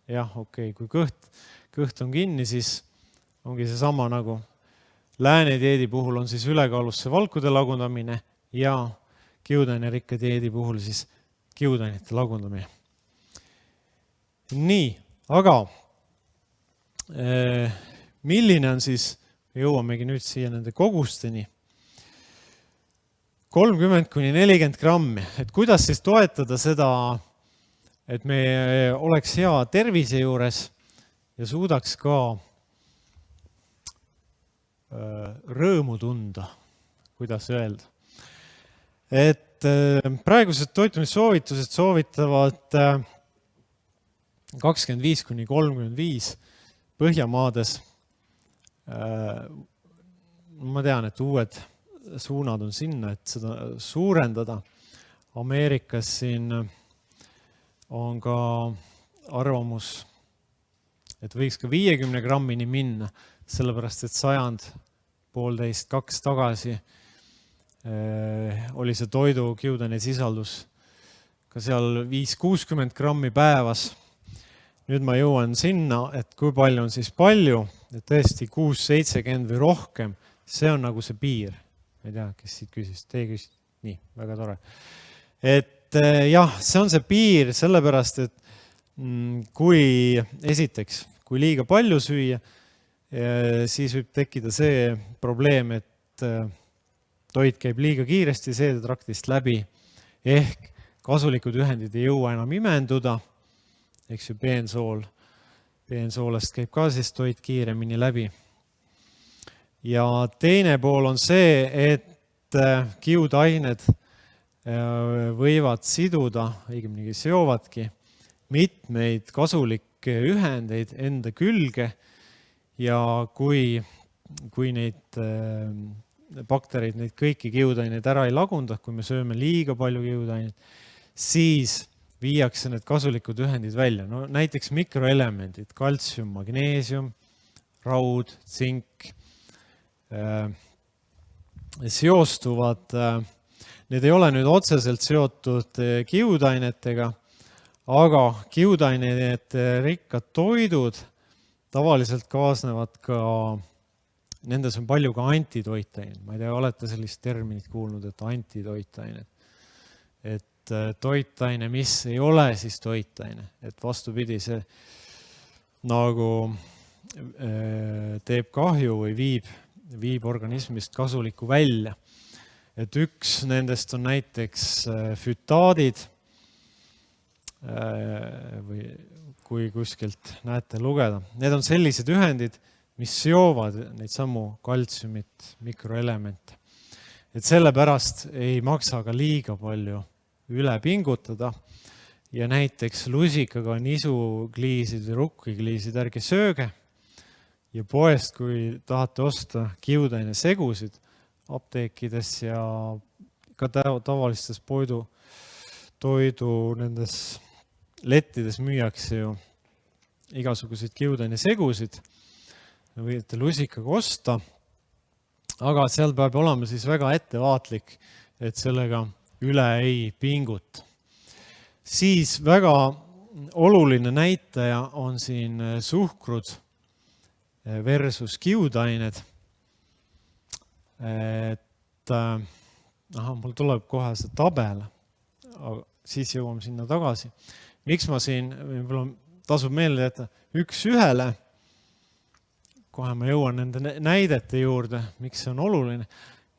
Jah, okei, kui kõht on kinni, siis ongi see sama nagu lääne dieedi puhul on siis ülekaalus see valkude lagundamine ja kiudainerikka dieedi puhul siis kiudainete lagundamine. Nii, aga milline on siis, jõuamegi nüüd siia nende kogusteni, 30–40 grammi. Et kuidas siis toetada seda, et me oleks hea tervise juures ja suudaks ka rõõmu tunda, kuidas öelda. Et praegused toitumissoovitused soovitavad 25–35 Põhjamaades. Ma tean, et uued suunad on sinna, et seda suurendada. Ameerikas siin on ka arvamus, et võiks ka 50 grammini minna, sellepärast et 100–1,5–2 tagasi oli see toidu kiudaine sisaldus ka seal 5–60 grammi päevas. Nüüd ma jõuan sinna, et kui palju on siis palju, et tõesti 6–70 või rohkem, see on nagu see piir. Ma ei tea, kes siit küsis, teie küsis. Nii, väga tore. Et jah, see on see piir, sellepärast, et kui esiteks, kui liiga palju süüa, siis võib tekkida see probleem, et toit käib liiga kiiresti seedetraktist läbi, ehk kasulikud ühendid ei jõua enam imenduda, eks ju peensoolest käib ka siis toit kiiremini läbi. Ja teine pool on see, et kiudained võivad siduda, õigemini seovadki, mitmeid kasulikke ühendeid enda külge ja kui neid bakterid neid kõiki kiudaineid ära ei lagunda, kui me sööme liiga palju kiudaineid, siis viiakse need kasulikud ühendid välja. No, näiteks mikroelemendid, kaltsium, magneesium, raud, tsink, seostuvad, need ei ole nüüd otseselt seotud kiudainetega, aga kiudainete rikkad toidud tavaliselt kaasnevad ka, nendes on palju ka antitoitained. Ma ei tea, olete sellist terminit kuulnud, et antitoitained. Et toitaine, mis ei ole siis toitaine. Et vastupidi, see nagu teeb kahju või viib organismist kasulikku välja. Et üks nendest on näiteks fütaadid, või kui kuskilt näete lugeda. Need on sellised ühendid, mis seovad neid samu kaltsiumit, mikroelemente. Et sellepärast ei maksa ka liiga palju üle pingutada ja näiteks lusikaga nisukliisid või rukkikliisid ärge sööge ja poest, kui tahate osta kiudaine segusid apteekides ja ka tavalistes toidu nendes lettides müüakse ju igasuguseid kiudainesegusid, võite lusikaga osta, aga seal peab olema siis väga ettevaatlik, et sellega üle ei pingut. Siis väga oluline näitaja on siin suhkrud versus kiudained. Et mul tuleb kohe see tabel, aga siis jõuame sinna tagasi. Miks ma siin, võib-olla tasub meelde jätta, 1:1, kohe ma jõuan nende näidete juurde, miks see on oluline.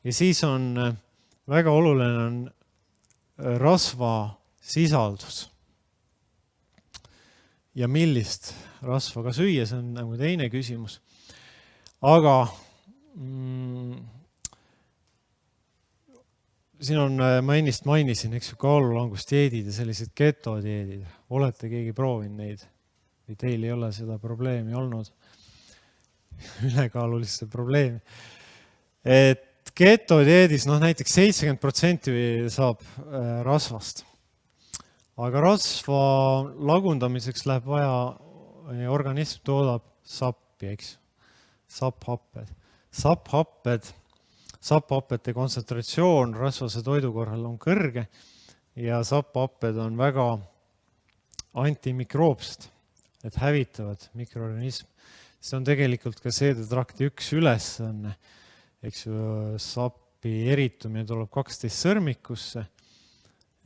Ja siis on väga oluline on rasvasisaldus. Ja millist rasva ka süüa, see on nagu teine küsimus. Aga siin on, ma ennist mainisin, eks ju, kaalulangusdieedid ja sellised ketodieedid. Olete keegi proovinud neid? Või teil ei ole seda probleemi olnud? Ülekaalulisse probleemi. Et ketodieedis, näiteks 70% saab rasvast. Aga rasva lagundamiseks läheb vaja, organism toodab sappi, eks ju. Sapphappede kontsentratsioon rasvase toidu korral on kõrge ja sapphapped on väga antimikroopsed, et hävitavad mikroorganism. See on tegelikult ka seedetrakti üks ülesanne, eks ju, sappi eritumine tuleb 12 sõrmikusse,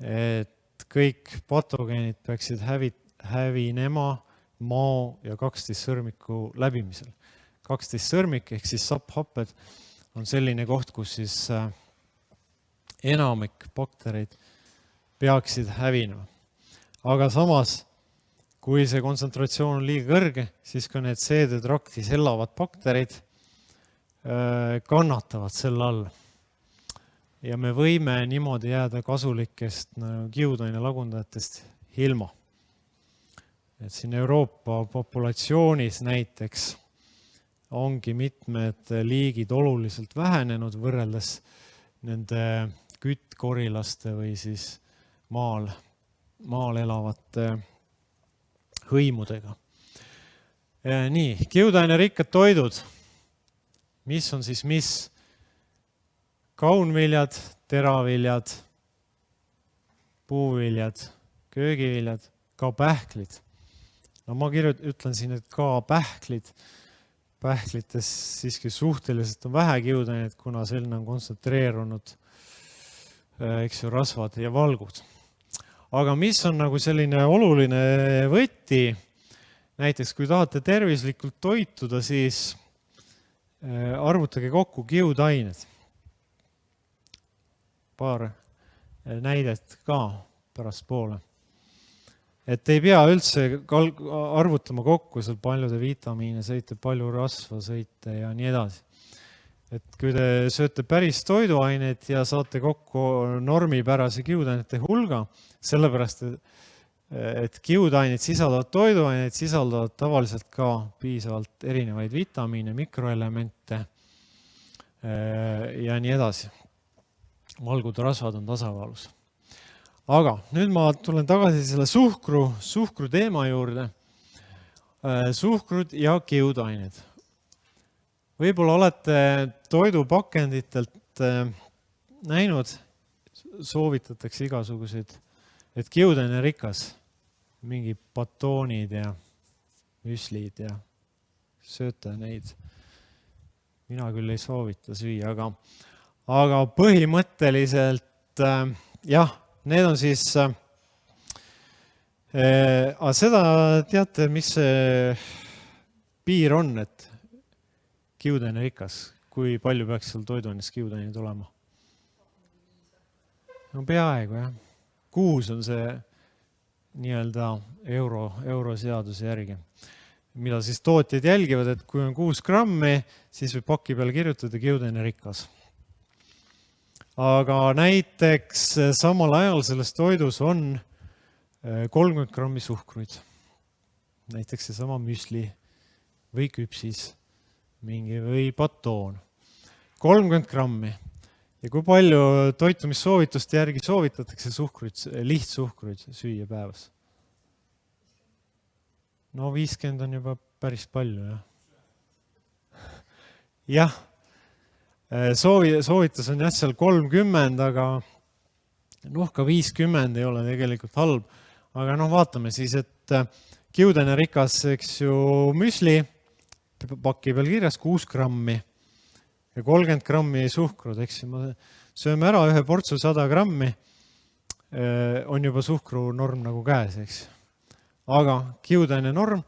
et kõik patogeenid peaksid hävinema mao ja 12 sõrmiku läbimisel. 12 sõrmik ehk siis sapphapped on selline koht, kus siis enamik baktereid peaksid hävinema. Aga samas, kui see kontsentratsioon on liiga kõrge, siis ka need seedetraktis elavad bakterid kannatavad selle all. Ja me võime niimoodi jääda kasulikest kiudaine lagundajatest ilma. Et siin Euroopa populatsioonis näiteks ongi mitmed liigid oluliselt vähenenud võrreldes nende küttkorilaste või siis maal elavate hõimudega. Nii, kiudainerikkad toidud. Mis on siis mis? Kaunviljad, teraviljad, puuviljad, köögiviljad, ka pähklid. Ma ütlen siin, et ka pähklid. Pähklites siiski suhteliselt on vähe kiudainet, kuna selline on kontsentreerunud rasvad ja valgud. Aga mis on nagu selline oluline võti, näiteks kui tahate tervislikult toituda, siis arvutage kokku kiudained. Paar näidet ka pärast poole. Et ei pea üldse arvutama kokku seal paljude vitamiine sõite, palju rasva sõite ja nii edasi. Et kui te sööte päris toiduaineid ja saate kokku normipärase kiudainete hulga, sellepärast, et kiudained sisaldavad toiduaineid, sisaldavad tavaliselt ka piisavalt erinevaid vitamiine, mikroelemente ja nii edasi. Valgud ja rasvad on tasakaalus. Aga nüüd ma tulen tagasi selle suhkru teema juurde. Suhkrud ja kiudained. Võib-olla olete toidupakenditelt näinud, soovitatakse igasuguseid, et kiudaine rikas, mingi batoonid ja müslid ja sööte neid. Mina küll ei soovita süüa, aga põhimõtteliselt jah, need on siis, seda teate, mis see piir on, et kiudaine rikas, kui palju peaks seal toiduaines kiudaineid olema? No peaaegu, jah. 6 on see nii-öelda euroseaduse järgi, mida siis tootjad jälgivad, et kui on 6 grammi, siis võib paki peale kirjutada kiudaine rikas. Aga näiteks samal ajal selles toidus on 30 grammi suhkruid. Näiteks seesama müsli või küpsis mingi või batoon. 30 grammi. ja kui palju toitumissoovituste järgi soovitatakse lihtsuhkruid süüa päevas? No 50 on juba päris palju, jah. Soovitus on jah seal 30, aga ka 50 ei ole tegelikult halb. Aga vaatame siis, et kiudainerikkas, eks ju, müsli, paki peal kirjas 6 grammi ja 30 grammi suhkrut, eks ju. Sööme ära ühe portsu 100 grammi, on juba suhkru norm nagu käes, eks. Aga kiudaine norm,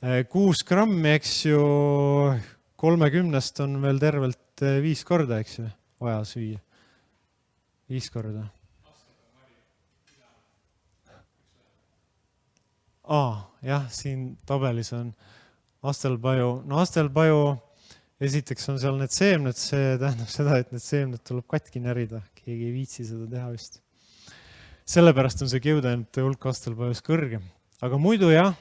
6 grammi, eks ju, 30 on veel tervelt 5 korda, eks ju, vaja süüa. 5 korda. Jah, siin tabelis on astelpaju. No astelpaju, esiteks on seal need seemned, see tähendab seda, et need seemned tuleb katki närida. Keegi ei viitsi seda teha vist. Sellepärast on see kiudainete hulk astelpajus kõrge. Aga muidu jah,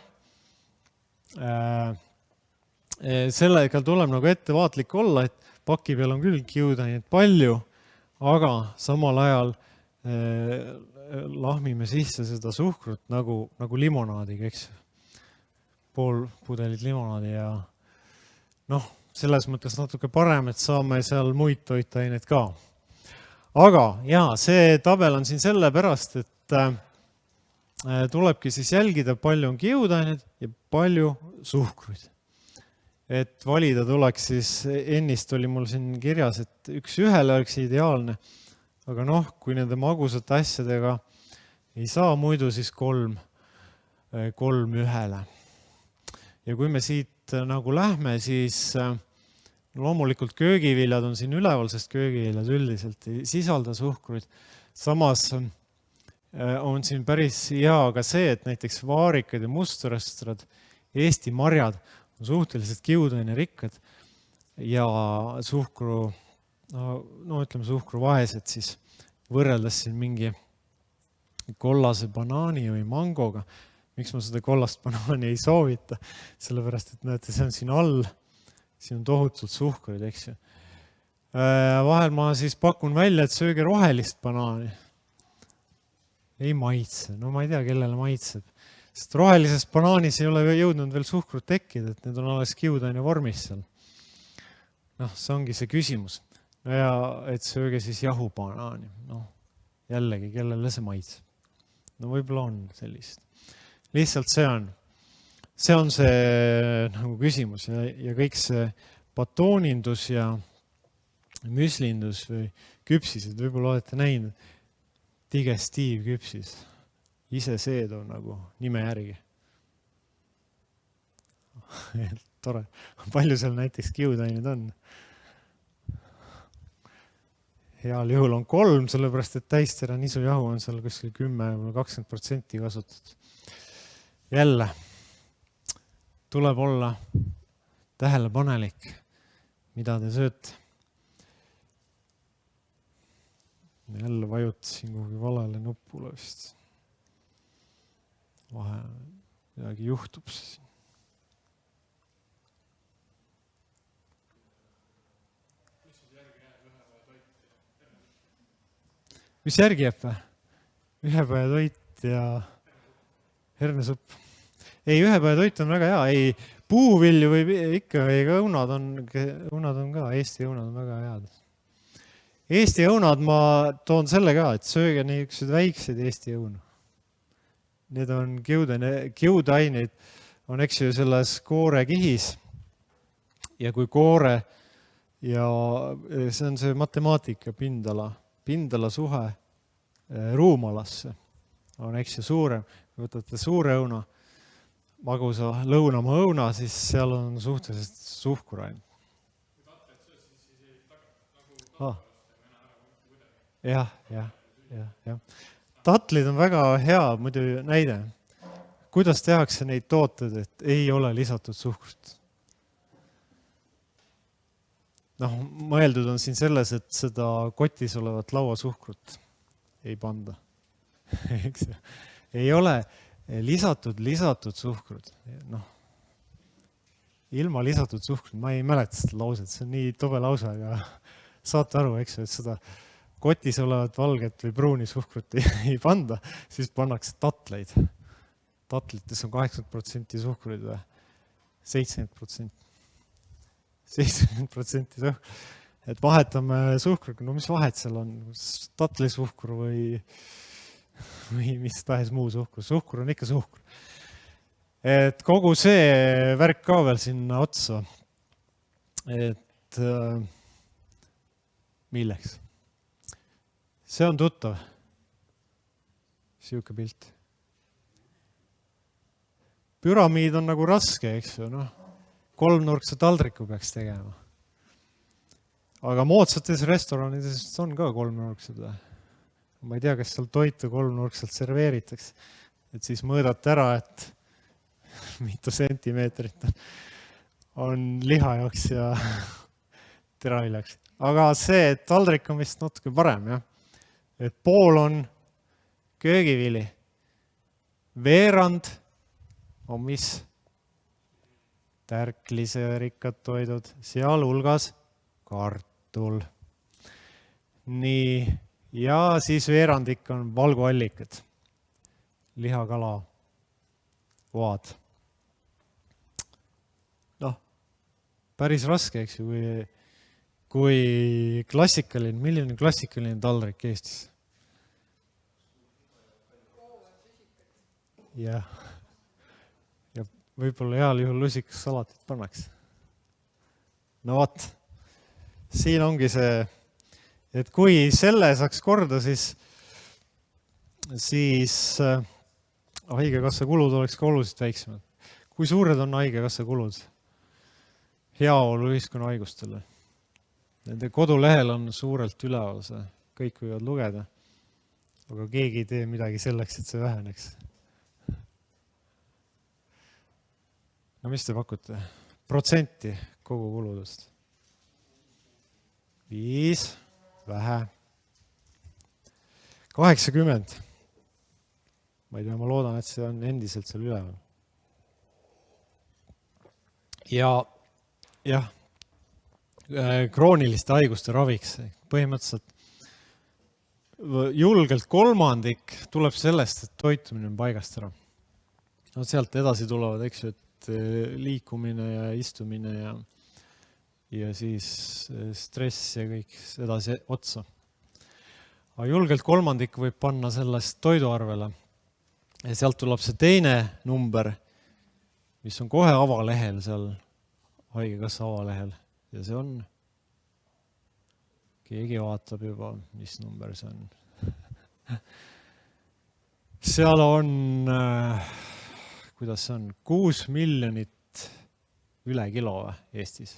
sellega tuleb nagu ettevaatlik olla, et paki peal on küll kiudaineid palju, aga samal ajal lahmime sisse seda suhkrut nagu limonaadiga, eks. Pool pudelit limonaadi ja selles mõttes natuke parem, et saame seal muid toitaineid ka. Aga see tabel on siin sellepärast, et tulebki siis jälgida, palju on kiudained ja palju suhkruid. Et valida tuleks siis, ennist oli mul siin kirjas, et 1 ühele oleks ideaalne, aga kui nende magusate asjadega ei saa muidu, siis 3 ühele. Ja kui me siit nagu lähme, siis loomulikult köögiviljad on siin üleval, sest köögiviljad üldiselt ei sisalda suhkruid. Samas on siin päris hea ka see, et näiteks vaarikad ja mustsõrastrad, Eesti marjad on suhteliselt kiudainerikkad ja suhkruvaesed siis võrreldes siin mingi kollase banaani või mangoga. Miks ma seda kollast banaani ei soovita? Sellepärast, et näete, see on siin all, siin on tohutult suhkruid, eks ju. Vahel ma siis pakun välja, et sööge rohelist banaani. Ei maitse, ma ei tea, kellele maitseb. Sest rohelises banaanis ei ole jõudnud veel suhkrut tekkida, et need on alles kiudaine vormis seal. See ongi see küsimus. Ja et sööge siis jahubanaani. Jällegi, kellele see maitseb. Võib-olla on sellist. Lihtsalt see on see nagu küsimus ja kõik see batoonindus ja müslindus või küpsised, võib-olla olete näinud, digestiivküpsis, ise seedu nagu nime järgi. Tore, palju seal näiteks kiudained on? Heal juhul on 3, sellepärast et täistera nisujahu on seal kuskil 10-20% kasutatud. Jälle tuleb olla tähelepanelik, mida te sööte. Jälle vajutasin kuhugi valele nupule vist. Vahel midagi juhtub siin. Mis järgi jääb või? Ühepäevatoit ja hernesupp. Ei, ühepäevatoit on väga hea. Ei, puuvilju või ikka, ega õunad on ka, Eesti õunad on väga head. Eesti õunad ma toon selle ka, et sööge niisugused väiksed Eesti õunu. Need on kiudaineid, on eks ju selles koorekihis ja kui koore ja see on see matemaatika pindala suhe ruumalasse on eks ju suurem. Kui võtate suure õuna, magusa lõunamaa õuna, siis seal on suhteliselt suhkurain. Jah. Tatlid on väga hea muidu näide. Kuidas tehakse neid tooted, et ei ole lisatud suhkrut? Mõeldud on siin selles, et seda kotis olevat lauasuhkrut ei panda. Ei ole lisatud suhkrut. Ilma lisatud suhkrut, ma ei mäleta seda lauset, see on nii tobe lause, aga saate aru, eks ju, et seda kotis olevat valget või pruuni suhkrut ei panda, siis pannakse tatleid. Tatlites on 80% suhkruid või 70%. 70% suhkur. Et vahetame suhkruga, no mis vahet seal on, tatlisuhkur või mis tahes muu suhkur. Suhkur on ikka suhkur. Et kogu see värk ka veel sinna otsa. Et milleks? See on tuttav. Siuke pilt. Püramiid on nagu raske, eks ju, noh. Kolmnurkse taldriku peaks tegema. Aga moodsates restoranides on ka kolmnurksed. Ma ei tea, kas seal toitu kolmnurkselt serveeritakse. Et siis mõõdate ära, et mitu sentimeetrit on liha jaoks ja teraviljaks. Aga see taldrik on vist natuke parem, jah. Et pool on köögivili. Veerand on mis? Tärkliserikkad toidud, seal hulgas kartul. Nii, ja siis veerandik on valguallikad. Liha, kala, oad. Noh, päris raske, eks ju, kui klassikaline, milline klassikaline taldrik Eestis? Jah. Ja võib-olla heal juhul lusikas salatit pannaks. No vaat, siin ongi see, et kui selle saaks korda, siis haigekassa kulud oleks ka oluliselt väiksemad. Kui suured on haigekassa kulud? Heaolu ühiskonna haigustele. Nende kodulehel on suurelt üleval see, kõik võivad lugeda, aga keegi ei tee midagi selleks, et see väheneks. No mis te pakute? Protsenti kogu kuludest. 5, vähe. 80. Ma ei tea, ma loodan, et see on endiselt seal üleval. Ja jah, krooniliste haiguste raviks. Põhimõtteliselt julgelt kolmandik tuleb sellest, et toitumine on paigast ära. No sealt edasi tulevad, eks ju, et liikumine ja istumine ja siis stress ja kõik edasi otsa. Aga julgelt kolmandik võib panna sellest toiduarvele. Ja sealt tuleb see teine number, mis on kohe avalehel seal, haigekassa avalehel. Ja see on, keegi vaatab juba, mis number see on. Seal on, kuidas see on, 6 miljonit üle kilo Eestis.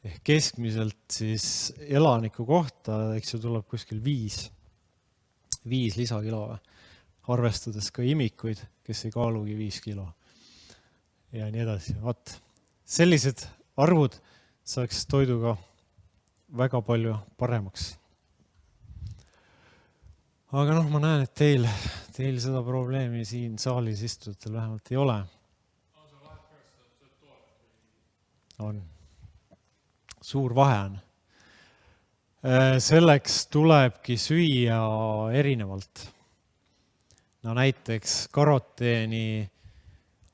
Ehk keskmiselt siis elaniku kohta, eks ju, tuleb kuskil 5 lisakilo, arvestades ka imikuid, kes ei kaalugi 5 kilo. Ja nii edasi. Vaat, sellised arvud saaks toiduga väga palju paremaks. Aga noh, ma näen, et teil seda probleemi siin saalis istujatel vähemalt ei ole. On. Suur vahe on. Selleks tulebki süüa erinevalt. No näiteks karoteeni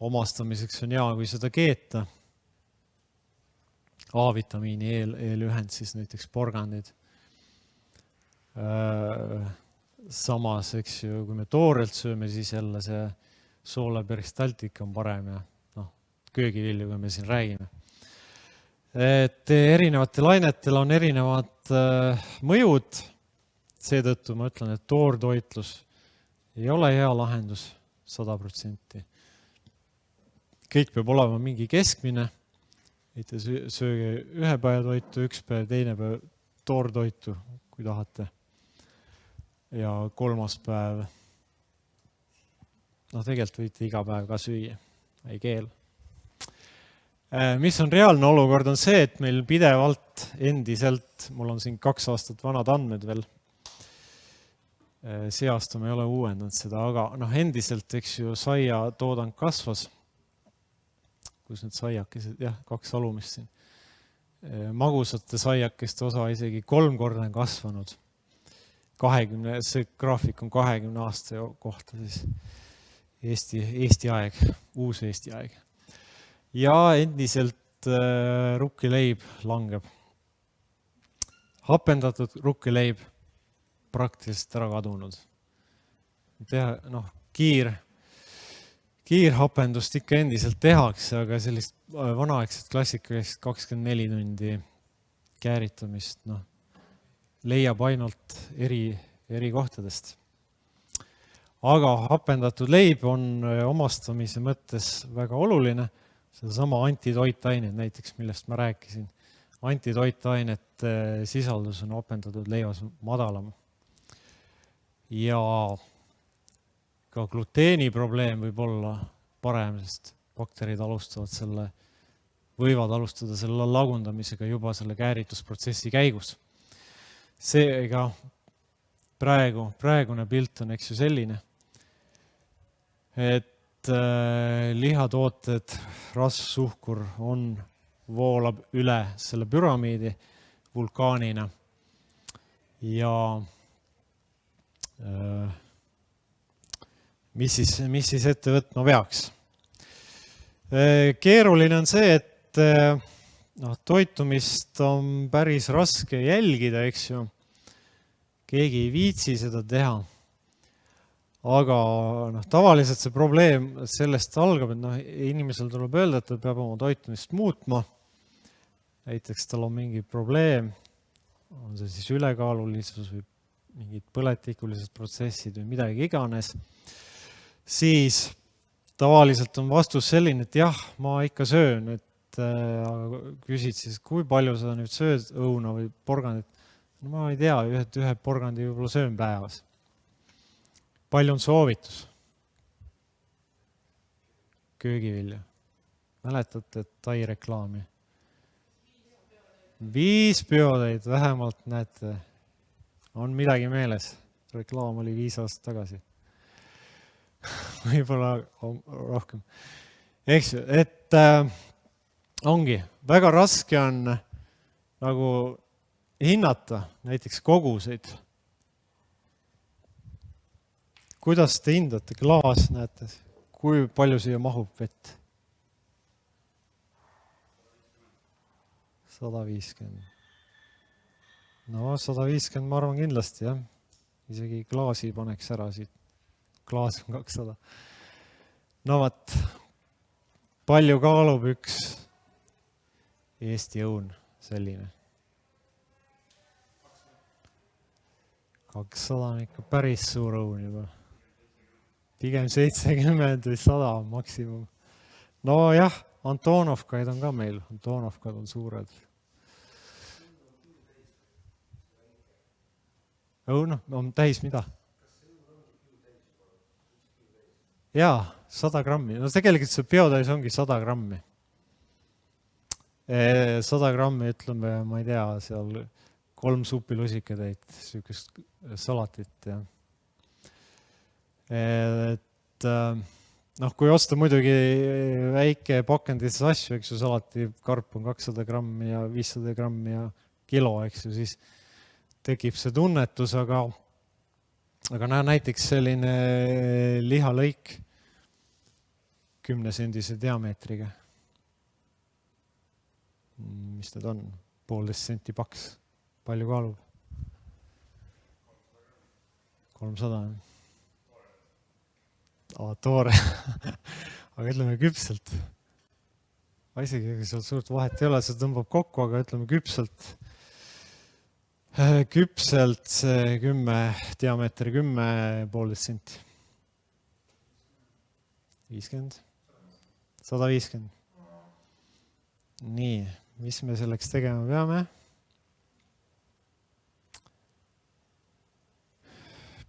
omastamiseks on hea, kui seda keeta. A-vitamiini eelühend, siis näiteks porgandid. Samas, eks ju, kui me toorelt sööme, siis jälle see sooleperistaltika on parem ja köögivilju, kui me siin räägime. Et erinevatel ainetel on erinevad mõjud. Seetõttu ma ütlen, et toortoitlus ei ole hea lahendus 100%. Kõik peab olema mingi keskmine. Mitte sööge ühe päeva toitu, üks päev, teine päev toortoitu, kui tahate. Ja 3. päev. Tegelikult võite iga päev ka süüa. Ei keel. Mis on reaalne olukord on see, et meil pidevalt endiselt, mul on siin 2 aastat vanad andmed veel, see aasta me ei ole uuendanud seda, aga endiselt, eks ju, saia toodang kasvas, kus need saiakesed, 2 alumist siin, magusate saiakeste osa isegi 3 korda on kasvanud. 20, see graafik on 20 aasta kohta siis Eesti aeg, uus Eesti aeg. Ja endiselt rukkileib langeb. Hapendatud rukkileib praktiliselt ära kadunud. Kiirhapendust ikka endiselt tehakse, aga sellist vanaaegset klassikalist 24 tundi kääritamist leiab ainult eri kohtadest. Aga hapendatud leib on omastamise mõttes väga oluline. Sedasama antitoitained näiteks, millest ma rääkisin. Antitoitainete sisaldus on hapendatud leivas madalam. Ja ka gluteeni probleem võib olla parem, sest bakterid võivad alustada selle lagundamisega juba selle kääritusprotsessi käigus. Seega praegune pilt on eks ju selline, et lihatooted, rasv, suhkur voolab üle selle püramiidi vulkaanina ja mis siis ette võtma peaks? Keeruline on see, et toitumist on päris raske jälgida, eks ju. Keegi ei viitsi seda teha. Aga tavaliselt see probleem sellest algab, et inimesel tuleb öelda, et ta peab oma toitumist muutma. Näiteks tal on mingi probleem, on see siis ülekaalulisus või mingid põletikulised protsessid või midagi iganes. Siis tavaliselt on vastus selline, et jah, ma ikka söön, et küsid siis, kui palju sa nüüd sööd õuna või porgandit. No ma ei tea, ühe porgandi võib-olla söön päevas. Palju on soovitus? Köögivilja. Mäletate Tai reklaami? 5 peotäid vähemalt, näete, on midagi meeles. Reklaam oli 5 aastat tagasi. Võib-olla rohkem. Eks ju, et ongi, väga raske on nagu hinnata näiteks koguseid. Kuidas te hindate klaas, näete, kui palju siia mahub vett? 150. No 150 ma arvan kindlasti, jah. Isegi klaasi paneks ära siit. Klaas on 200. No vaat, palju kaalub üks Eesti õun selline? 200 on ikka päris suur õun juba. Pigem 70 või 100 maksimum. No jah, Antonovkaid on ka meil. Antonovkad on suured. Õun on täis mida? Jaa, 100 grammi. No tegelikult see peotäis ongi 100 grammi. 100 grammi, ütleme, ma ei tea, seal 3 supilusikatäit, sihukest salatit. Ja. Et kui osta muidugi väike pakendis asju, eks ju, salati karp on 200 grammi ja 500 grammi ja kilo, eks ju, siis tekib see tunnetus, aga näiteks selline lihalõik 10-sendise diameetriga. Mis need on? 1,5 senti paks. Palju kaalub? 300. Toore. Aga ütleme küpselt. Isegi seal suurt vahet ei ole, see tõmbab kokku, aga ütleme küpselt. Küpselt see 10, 1,5 senti. 50. 150. Nii, mis me selleks tegema peame?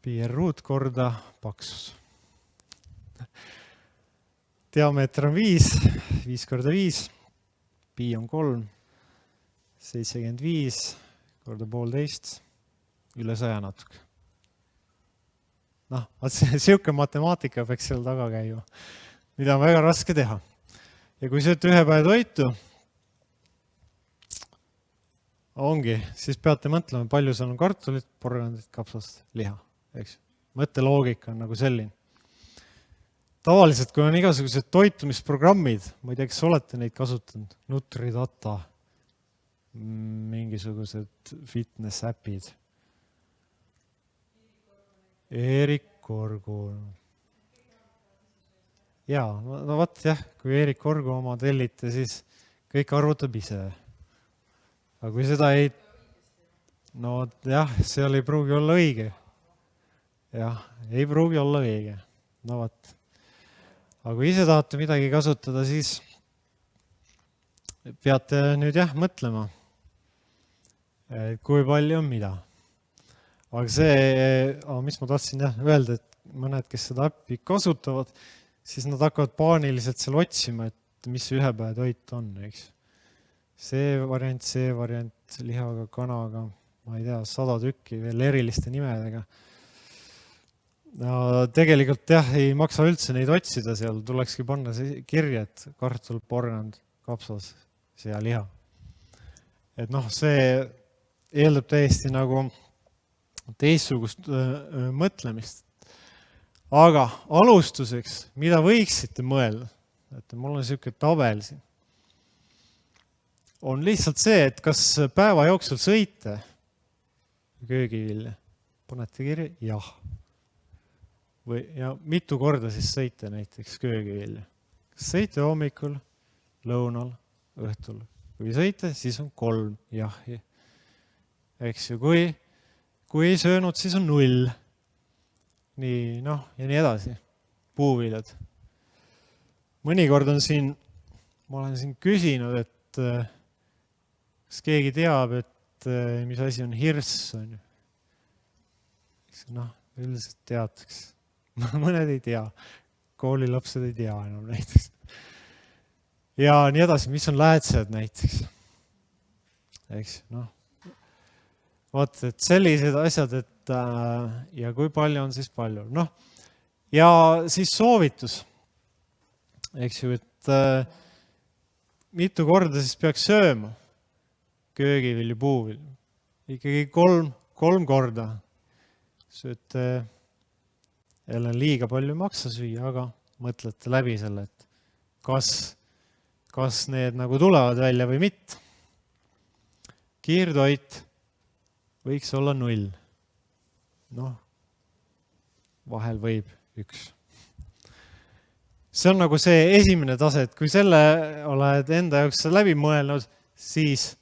PR ruutkorda paksus. Diameeter on 5, 5 korda 5, pi on 3, 75 korda 1,5, üle 100 natuke. Sihuke matemaatika peaks seal taga käima, mida on väga raske teha. Ja kui sööte ühe päeva toitu, ongi, siis peate mõtlema, palju seal on kartulit, porgandit, kapsast, liha, eks. Mõtteloogika on nagu selline. Tavaliselt, kui on igasugused toitumisprogrammid, ma ei tea, kas olete neid kasutanud, Nutridata, mingisugused fitness äpid. Erik Korgu. Jaa, no vaat jah, kui Erik Korgu oma tellite, siis kõik arvutab ise. Aga kui seda ei... No jah, seal ei pruugi olla õige. Jah, ei pruugi olla õige. No vaat. Aga kui ise tahate midagi kasutada, siis peate nüüd jah mõtlema, kui palju on mida. Aga see, mis ma tahtsin öelda, et mõned, kes seda äppi kasutavad, siis nad hakkavad paaniliselt seal otsima, et mis ühepäevatoit on, eks. See variant, lihaga, kanaga, ma ei tea, 100 tükki veel eriliste nimedega. No, tegelikult jah, ei maksa üldse neid otsida seal, tulekski panna see kirja, et kartul, porgand, kapsas, liha. Et noh, see eeldab täiesti nagu teistsugust mõtlemist. Aga alustuseks, mida võiksite mõelda, et mul on selline tabel siin, on lihtsalt see, et kas päeva jooksul sõite köögivilja, panete kirja, jah. Ja mitu korda siis sõite näiteks köögivilja. Kas sõite hommikul, lõunal, õhtul? Kui sõite, siis on 3 jahi. Eks ju, kui ei söönud, siis on 0. Nii, noh, ja nii edasi. Puuviljad. Mõnikord on siin, ma olen siin küsinud, et kas keegi teab, et mis asi on hirss, on ju. Noh, üldiselt teataks. Mõned ei tea, koolilapsed ei tea enam näiteks. Ja nii edasi, mis on läätsed näiteks. Eks, noh. Vaat, et sellised asjad, et ja kui palju on siis palju. Noh, ja siis soovitus. Eks ju, et mitu korda siis peaks sööma köögivilju, puuvilju. Ikkagi 3 korda. Sööte jälle liiga palju maksa süüa, aga mõtlete läbi selle, et kas need nagu tulevad välja või mitte. Kiirtoit võiks olla 0. Noh, vahel võib 1. See on nagu see esimene tase, et kui selle oled enda jaoks läbi mõelnud, siis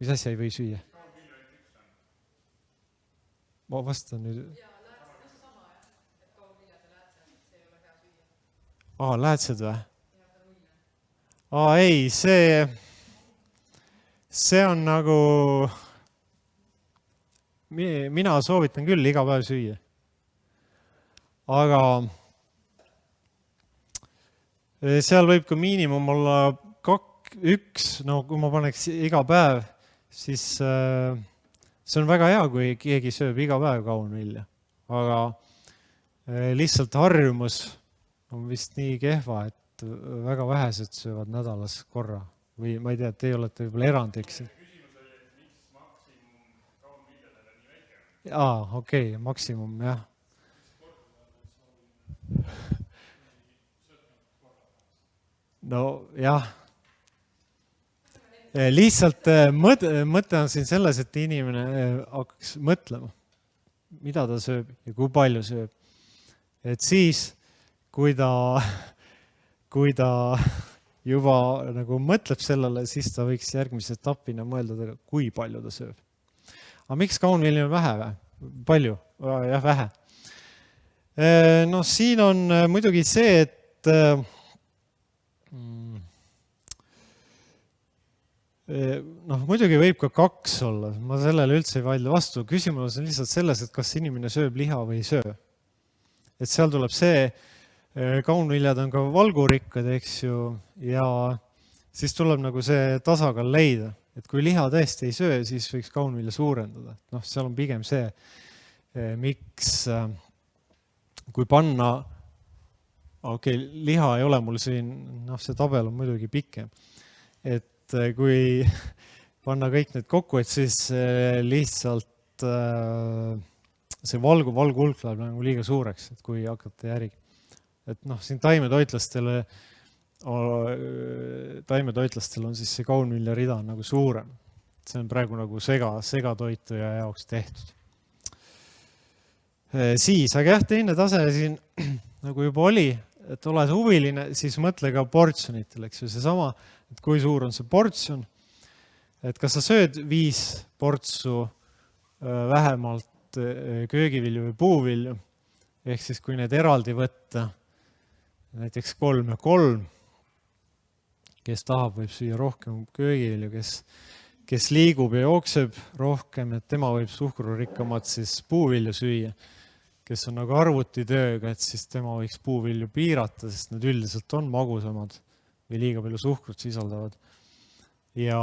mis asja ei või süüa? Ma vastan nüüd. Läätsed või? Ei, see on nagu, mina soovitan küll iga päev süüa. Aga seal võib ka miinimum olla 1, no kui ma paneks iga päev, siis see on väga hea, kui keegi sööb iga päev kaunvilja, aga lihtsalt harjumus on vist nii kehva, et väga vähesed söövad nädalas korra. Või ma ei tea, et teie olete võib-olla erandiks. Küsimus oli, et miks maksimum kaunviljadele nii väike on? Okei, maksimum, jah. No jah. Lihtsalt mõte on siin selles, et inimene hakkaks mõtlema, mida ta sööb ja kui palju sööb. Et siis, kui ta juba nagu mõtleb sellele, siis ta võiks järgmise etapina mõelda, kui palju ta sööb. Aga miks kaunvilja on vähe või? Palju? Jah, vähe. No siin on muidugi see, et noh, muidugi võib ka 2 olla, ma sellele üldse ei vaidle vastu. Küsimus on lihtsalt selles, et kas inimene sööb liha või ei söö. Et seal tuleb see, kaunviljad on ka valgurikkad, eks ju, ja siis tuleb nagu see tasakaal leida. Et kui liha tõesti ei söö, siis võiks kaunvilja suurendada. Noh, seal on pigem see, miks, kui panna, liha ei ole mul siin, noh, see tabel on muidugi pikem, et et kui panna kõik need kokku, et siis lihtsalt see valguhulk läheb nagu liiga suureks, et kui hakata järgi. Et noh, siin taimetoitlastel on siis see kaunvilja rida nagu suurem. See on praegu nagu segatoituja jaoks tehtud. Siis, aga jah, teine tase siin nagu juba oli, et oled huviline, siis mõtle ka portsjonitel, eks ju, seesama, et kui suur on see portsjon, et kas sa sööd 5 portsu vähemalt köögivilju või puuvilju, ehk siis kui need eraldi võtta, näiteks 3 ja 3, kes tahab, võib süüa rohkem köögivilju, kes liigub ja jookseb rohkem, et tema võib suhkrurikkamat siis puuvilju süüa, kes on nagu arvutitööga, et siis tema võiks puuvilju piirata, sest need üldiselt on magusamad või liiga palju suhkrut sisaldavad. Ja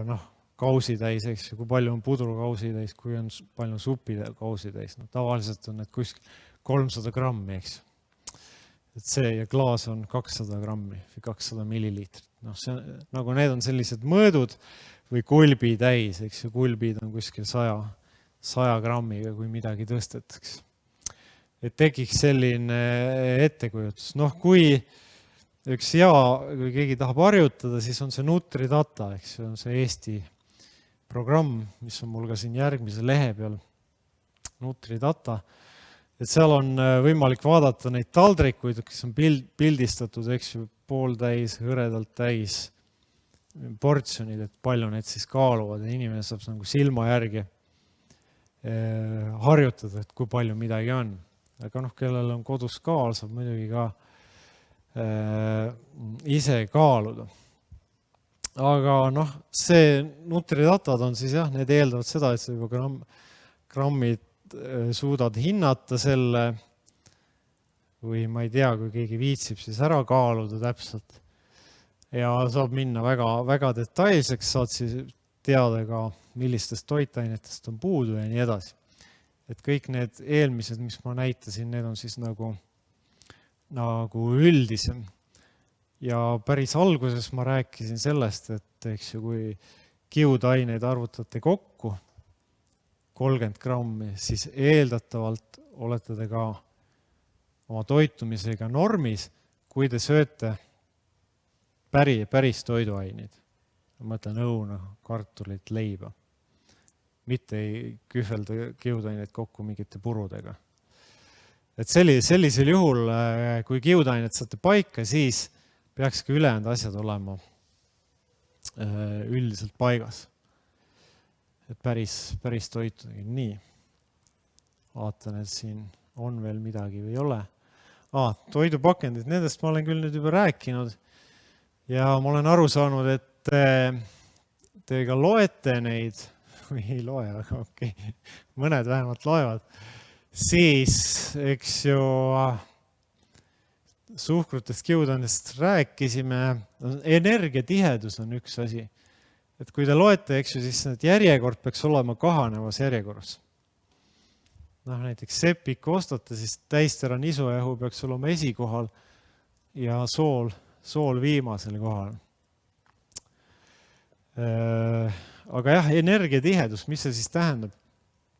noh, kausitäis, eks ju, kui palju on pudrukausitäis, kui on palju supikausitäis. No, tavaliselt on need kuskil 300 grammi, eks ju. Et see ja klaas on 200 grammi või 200 milliliitrit. No, see, nagu need on sellised mõõdud või kulbitäis, eks ju, kulbid on kuskil 100 grammiga, kui midagi tõstetakse. Et tekiks selline ettekujutus. Noh, kui keegi tahab harjutada, siis on see NutriData, eks see on see Eesti programm, mis on mul ka siin järgmise lehe peal, NutriData. Et seal on võimalik vaadata neid taldrikuid, kes on pildistatud, eks ju, pooltäis, hõredalt täis portsjonid, et palju need siis kaaluvad ja inimene saab nagu silma järgi harjutada, et kui palju midagi on. Aga noh, kellel on kodus kaal, saab muidugi ka ise kaaluda. Aga noh, see NutriDatad on siis jah, need eeldavad seda, et sa juba grammid suudad hinnata selle või ma ei tea, kui keegi viitsib, siis ära kaaluda täpselt. Ja saab minna väga detailseks, saad siis teada ka, millistest toitainetest on puudu ja nii edasi. Et kõik need eelmised, mis ma näitasin, need on siis nagu üldisem. Ja päris alguses ma rääkisin sellest, et eks ju, kui kiudaineid arvutate kokku 30 grammi, siis eeldatavalt olete te ka oma toitumisega normis, kui te sööte päris toiduaineid. Ma mõtlen õuna, kartulit, leiba. Mitte ei kühvelda kiudaineid kokku mingite purudega. Et sellisel juhul, kui kiudainet saate paika, siis peakski ülejäänud asjad olema üldiselt paigas. Et päris toitu. Nii. Vaatan, et siin on veel midagi või ei ole. Toidupakendid, nendest ma olen küll nüüd juba rääkinud ja ma olen aru saanud, et te ka loete neid või ei loe, aga okei, mõned vähemalt loevad, siis eks ju suhkrutest, kiudainetest rääkisime, energiatihedus on üks asi. Et kui te loete, eks ju, siis need järjekord peaks olema kahanevas järjekorras. Noh, näiteks sepik ostate, siis täistera nisujahu peaks olema esikohal ja sool viimasel kohal. Aga jah, energiatihedus, mis see siis tähendab?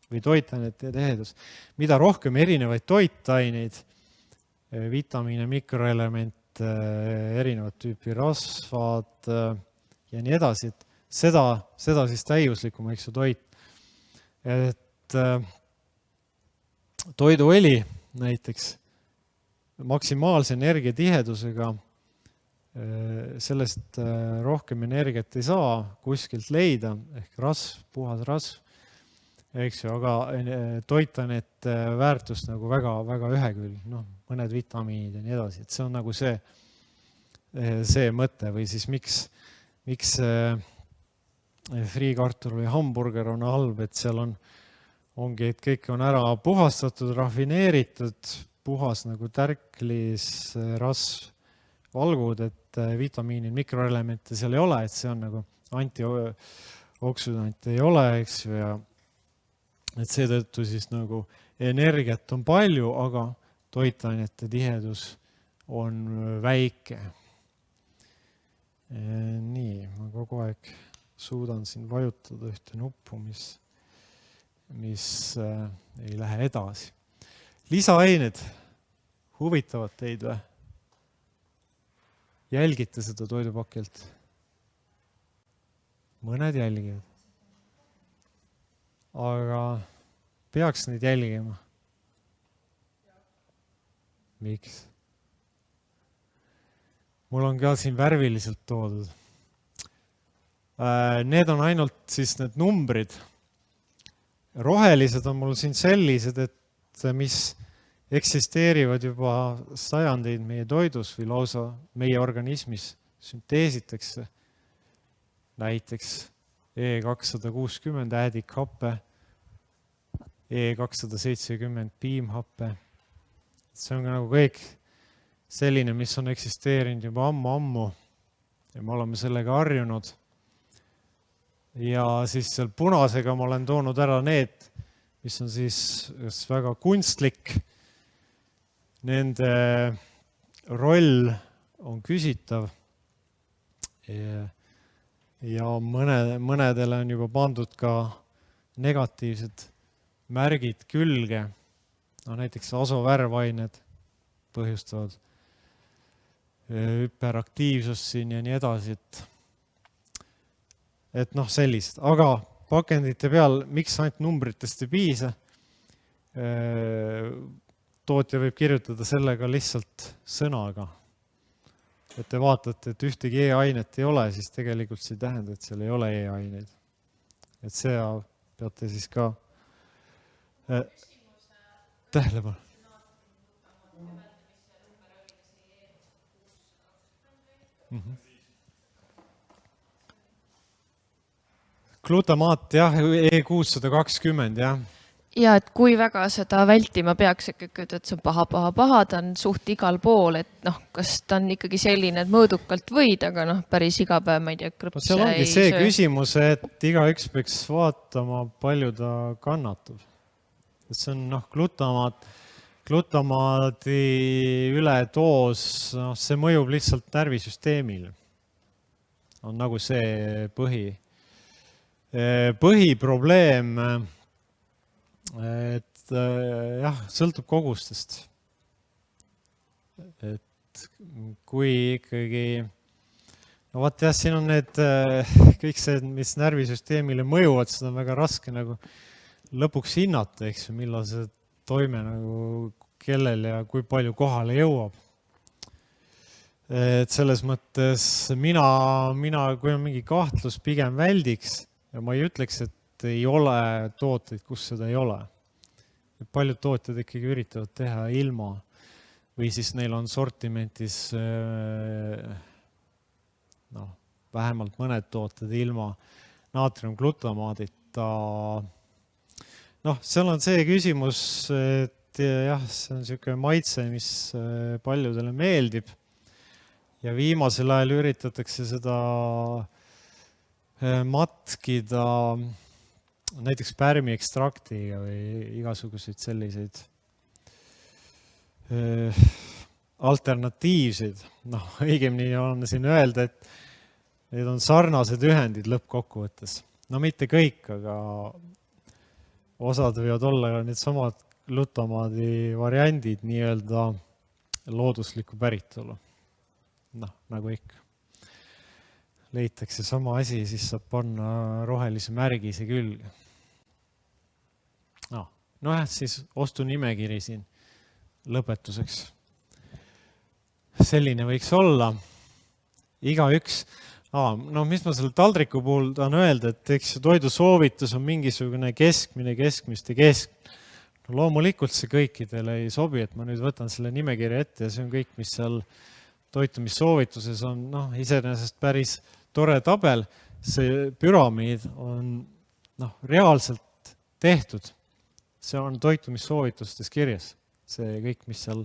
Või toitainete tihedus. Mida rohkem erinevaid toitaineid, vitamiine, mikroelemente, erinevat tüüpi rasvad ja nii edasi, et seda siis täiuslikum, eks ju, toit. Et toiduõli näiteks maksimaalse energiatihedusega sellest rohkem energiat ei saa kuskilt leida, ehk rasv, puhas rasv, eks ju, aga toitainete väärtus nagu väga ühekülg, noh, mõned vitamiinid ja nii edasi, et see on nagu see mõte või siis miks friikartul või hamburger on halb, et seal ongi, et kõik on ära puhastatud, rafineeritud, puhas nagu tärklis, rasv, valgud, et vitamiinid, mikroelemente seal ei ole, et see on nagu antioksüdant ei ole, eks ju, ja et seetõttu siis nagu energiat on palju, aga toitainete tihedus on väike. Nii, ma kogu aeg suudan siin vajutada ühte nuppu, mis ei lähe edasi. Lisaained huvitavad teid või? Jälgite seda toidupakilt? Mõned jälgivad. Aga peaks neid jälgima. Miks? Mul on ka siin värviliselt toodud. Need on ainult siis need numbrid. Rohelised on mul siin sellised, et mis eksisteerivad juba sajandeid meie toidus või lausa meie organismis sünteesitakse. Näiteks E260 äädikhappe, E270 piimhappe. See on nagu kõik selline, mis on eksisteerinud juba ammu ja me oleme sellega harjunud. Ja siis seal punasega ma olen toonud ära need, mis on siis väga kunstlik. Nende roll on küsitav ja mõnedele on juba pandud ka negatiivsed märgid külge. No, näiteks asovärvained põhjustavad hüperaktiivsust siin ja nii edasi. Et noh, sellised. Aga pakendite peal, miks ainult numbritest ei piisa? Tootja võib kirjutada sellega lihtsalt sõnaga. Et te vaatate, et ühtegi E-ainet ei ole, siis tegelikult see ei tähenda, et seal ei ole E-aineid. Et see peate siis ka tähelepanu. Glutamaat, jah, E620, jah. Ja, et kui väga seda vältima peaks ikkagi, et see on paha, ta on suht igal pool, et noh, kas ta on ikkagi selline, et mõõdukalt võid, aga noh, päris iga päev, ma ei tea, krõpse seal ongi see küsimus, et igaüks peaks vaatama, palju ta kannatab. See on glutamaadi ületoos, see mõjub lihtsalt närvisüsteemile. On nagu see põhiprobleem, et jah, sõltub kogustest. Et kui ikkagi, no vaat jah, siin on need kõik see, mis närvisüsteemile mõjuvad, seda on väga raske nagu lõpuks hinnata, eks ju, millal see toime nagu kellel ja kui palju kohale jõuab. Et selles mõttes mina, kui on mingi kahtlus, pigem väldiks ja ma ei ütleks, et ei ole tooteid, kus seda ei ole. Paljud tootjad ikkagi üritavad teha ilma või siis neil on sortimentis vähemalt mõned tooted ilma naatriumglutamaadita. Seal on see küsimus, et jah, see on niisugune maitse, mis paljudele meeldib ja viimasel ajal üritatakse seda matkida näiteks pärmiekstraktiga või igasuguseid selliseid alternatiivseid. Õigemini on siin öelda, et need on sarnased ühendid lõppkokkuvõttes. Mitte kõik, aga osad võivad olla need samad glutamaadi variandid nii-öelda looduslikku päritolu. Nagu ikka. Leitakse sama asi, siis saab panna rohelise märgise külge. Siis ostunimekiri siin lõpetuseks. Selline võiks olla. Igaüks. Mis ma selle taldriku puhul tahan öelda, et eks toidusoovitus on mingisugune keskmine, keskmiste kesk. Loomulikult see kõikidele ei sobi, et ma nüüd võtan selle nimekirja ette ja see on kõik, mis seal toitumissoovituses on iseenesest päris tore tabel. See püramiid on reaalselt tehtud. See on toitumissoovitustes kirjas. See kõik, mis seal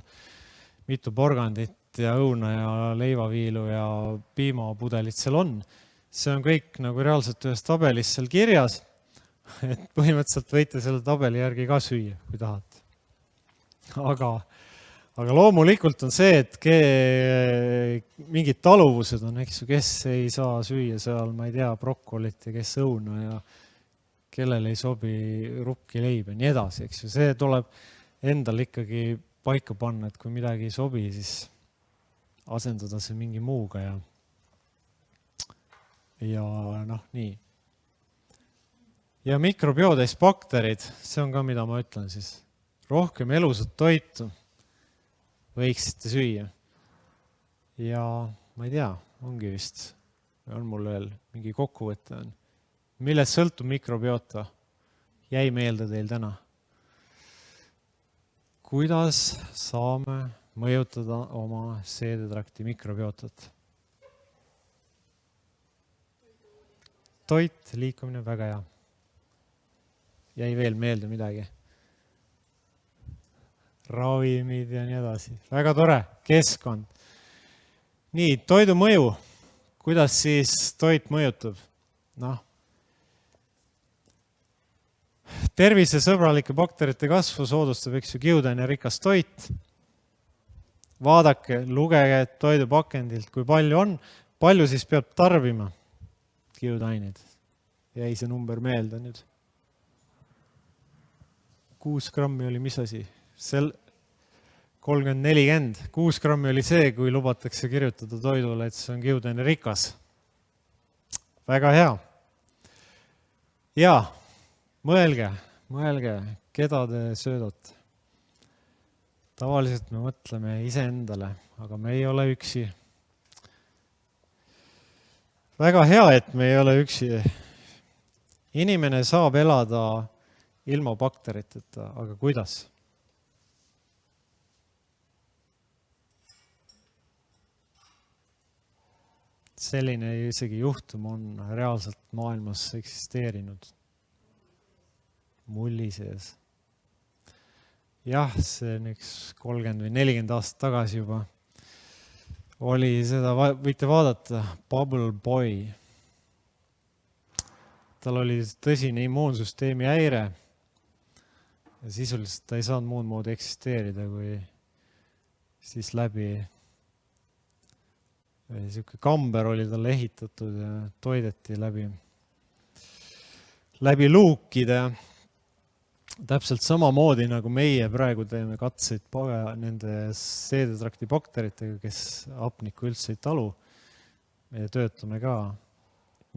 mitu porgandit ja õuna ja leivaviilu ja piimapudelit seal on. See on kõik nagu reaalselt ühes tabelis seal kirjas. Et põhimõtteliselt võite selle tabeli järgi ka süüa, kui tahate. aga loomulikult on see, et mingid taluvused on, eks ju, kes ei saa süüa seal, ma ei tea, brokolit ja kes õuna ja kellel ei sobi rukkileib ja nii edasi, eks ju. See tuleb endal ikkagi paika panna, et kui midagi ei sobi, siis asendada see mingi muuga ja noh, nii. Ja mikrobioodis bakterid, see on ka, mida ma ütlen siis. Rohkem elusat toitu võiksite süüa. Ja ma ei tea, ongi vist, on mul veel mingi kokkuvõte on. Millest sõltub mikrobiota? Jäi meelde teil täna. Kuidas saame mõjutada oma seedetrakti mikrobiotat? Toit, liikumine, väga hea. Jäi veel meelde midagi. Ravimid ja nii edasi. Väga tore, keskkond. Nii, toidu mõju. Kuidas siis toit mõjutab? Noh. Tervisesõbralike bakterite kasvu soodustab, eks ju, kiudaine rikas toit. Vaadake, lugege toidupakendilt, kui palju on. Palju siis peab tarbima kiudaineid? Jäi see number meelde nüüd. 6 grammi oli mis asi? 30-40. 6 grammi oli see, kui lubatakse kirjutada toidule, et see on kiudaine rikas. Väga hea. Ja, mõelge, keda te söödate. Tavaliselt me mõtleme iseendale, aga me ei ole üksi. Väga hea, et me ei ole üksi. Inimene saab elada ilma bakteriteta, aga kuidas? Selline isegi juhtum on reaalselt maailmas eksisteerinud. Mulli sees. Jah, see on üks 30 või 40 aastat tagasi juba. Oli seda, võite vaadata, Bubble Boy. Tal oli tõsine immuunsüsteemi häire. Ja sisuliselt ta ei saanud muud moodi eksisteerida, kui siis läbi siuke kamber oli talle ehitatud ja toideti läbi luukide. Täpselt samamoodi, nagu meie praegu teeme katseid nende seedetrakti bakteritega, kes hapnikku üldse ei talu. Me töötame ka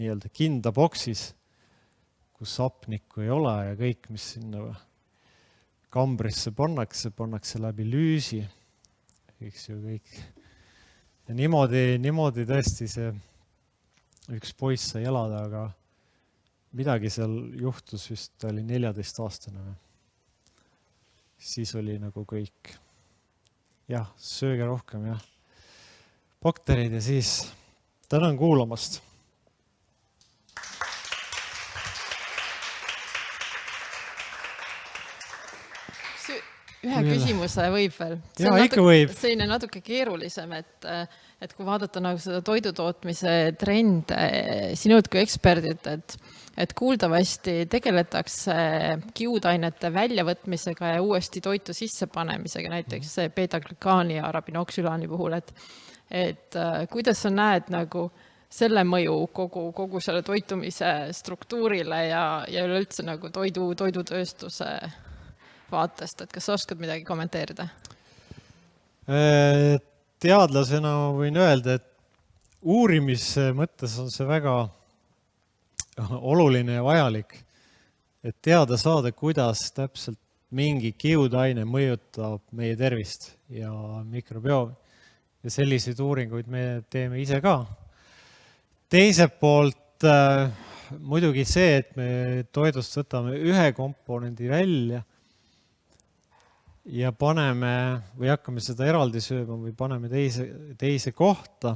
nii-öelda kinda boksis, kus hapnikku ei ole ja kõik, mis sinna kambrisse pannakse läbi lüüsi, eks ju kõik. Ja niimoodi tõesti see üks poiss sai elada, aga midagi seal juhtus vist, ta oli 14-aastane. Siis oli nagu kõik. Jah, sööge rohkem, jah. Bakterid ja siis tänan kuulamast. Ühe küsimuse võib veel. Jaa, ikka võib. Selline natuke keerulisem, et kui vaadata nagu seda toidutootmise trende sinult kui eksperdit, et kuuldavasti tegeletakse kiudainete väljavõtmisega ja uuesti toitu sissepanemisega, näiteks beta-glükaani ja arabinoksülaani puhul, et kuidas sa näed nagu selle mõju kogu selle toitumise struktuurile ja üleüldse nagu toidutööstuse vaatest, et kas sa oskad midagi kommenteerida? Teadlasena võin öelda, et uurimise mõttes on see väga oluline ja vajalik, et teada saada, kuidas täpselt mingi kiudaine mõjutab meie tervist ja mikrobiomi. Ja selliseid uuringuid me teeme ise ka. Teiselt poolt muidugi see, et me toidust võtame ühe komponendi välja ja paneme või hakkame seda eraldi sööma või paneme teise kohta,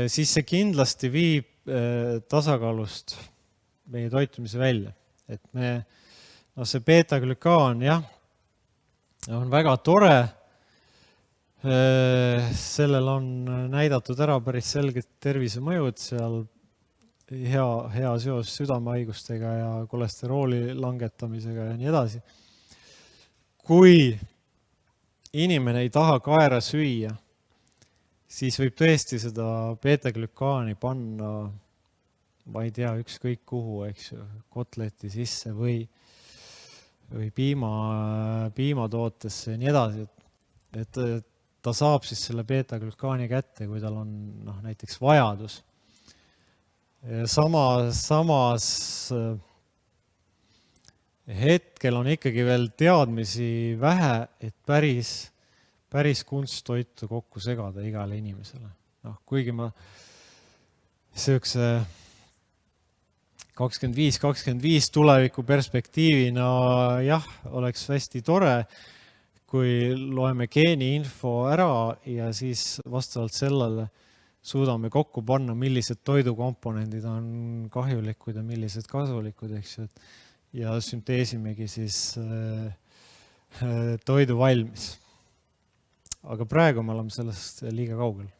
siis see kindlasti viib tasakaalust meie toitumise välja. Et see beta-glükaan, jah, on väga tore. Sellel on näidatud ära päris selged tervisemõjud, seal hea seos südamehaigustega ja kolesterooli langetamisega ja nii edasi. Kui inimene ei taha kaera süüa, siis võib tõesti seda beetaglükaani panna, ma ei tea, ükskõik kuhu, eks ju, kotleti sisse või piimatootesse ja nii edasi, et ta saab siis selle beetaglükaani kätte, kui tal on näiteks vajadus. Samas hetkel on ikkagi veel teadmisi vähe, et päris kunsttoitu kokku segada igale inimesele. Kuigi ma söökse 25 tuleviku perspektiivina jah, oleks hästi tore, kui loeme geeniinfo ära ja siis vastavalt sellele suudame kokku panna, millised toidukomponendid on kahjulikud ja millised kasulikud, eks ju, ja sünteesimegi siis toidu valmis. Aga praegu me oleme sellest liiga kaugel.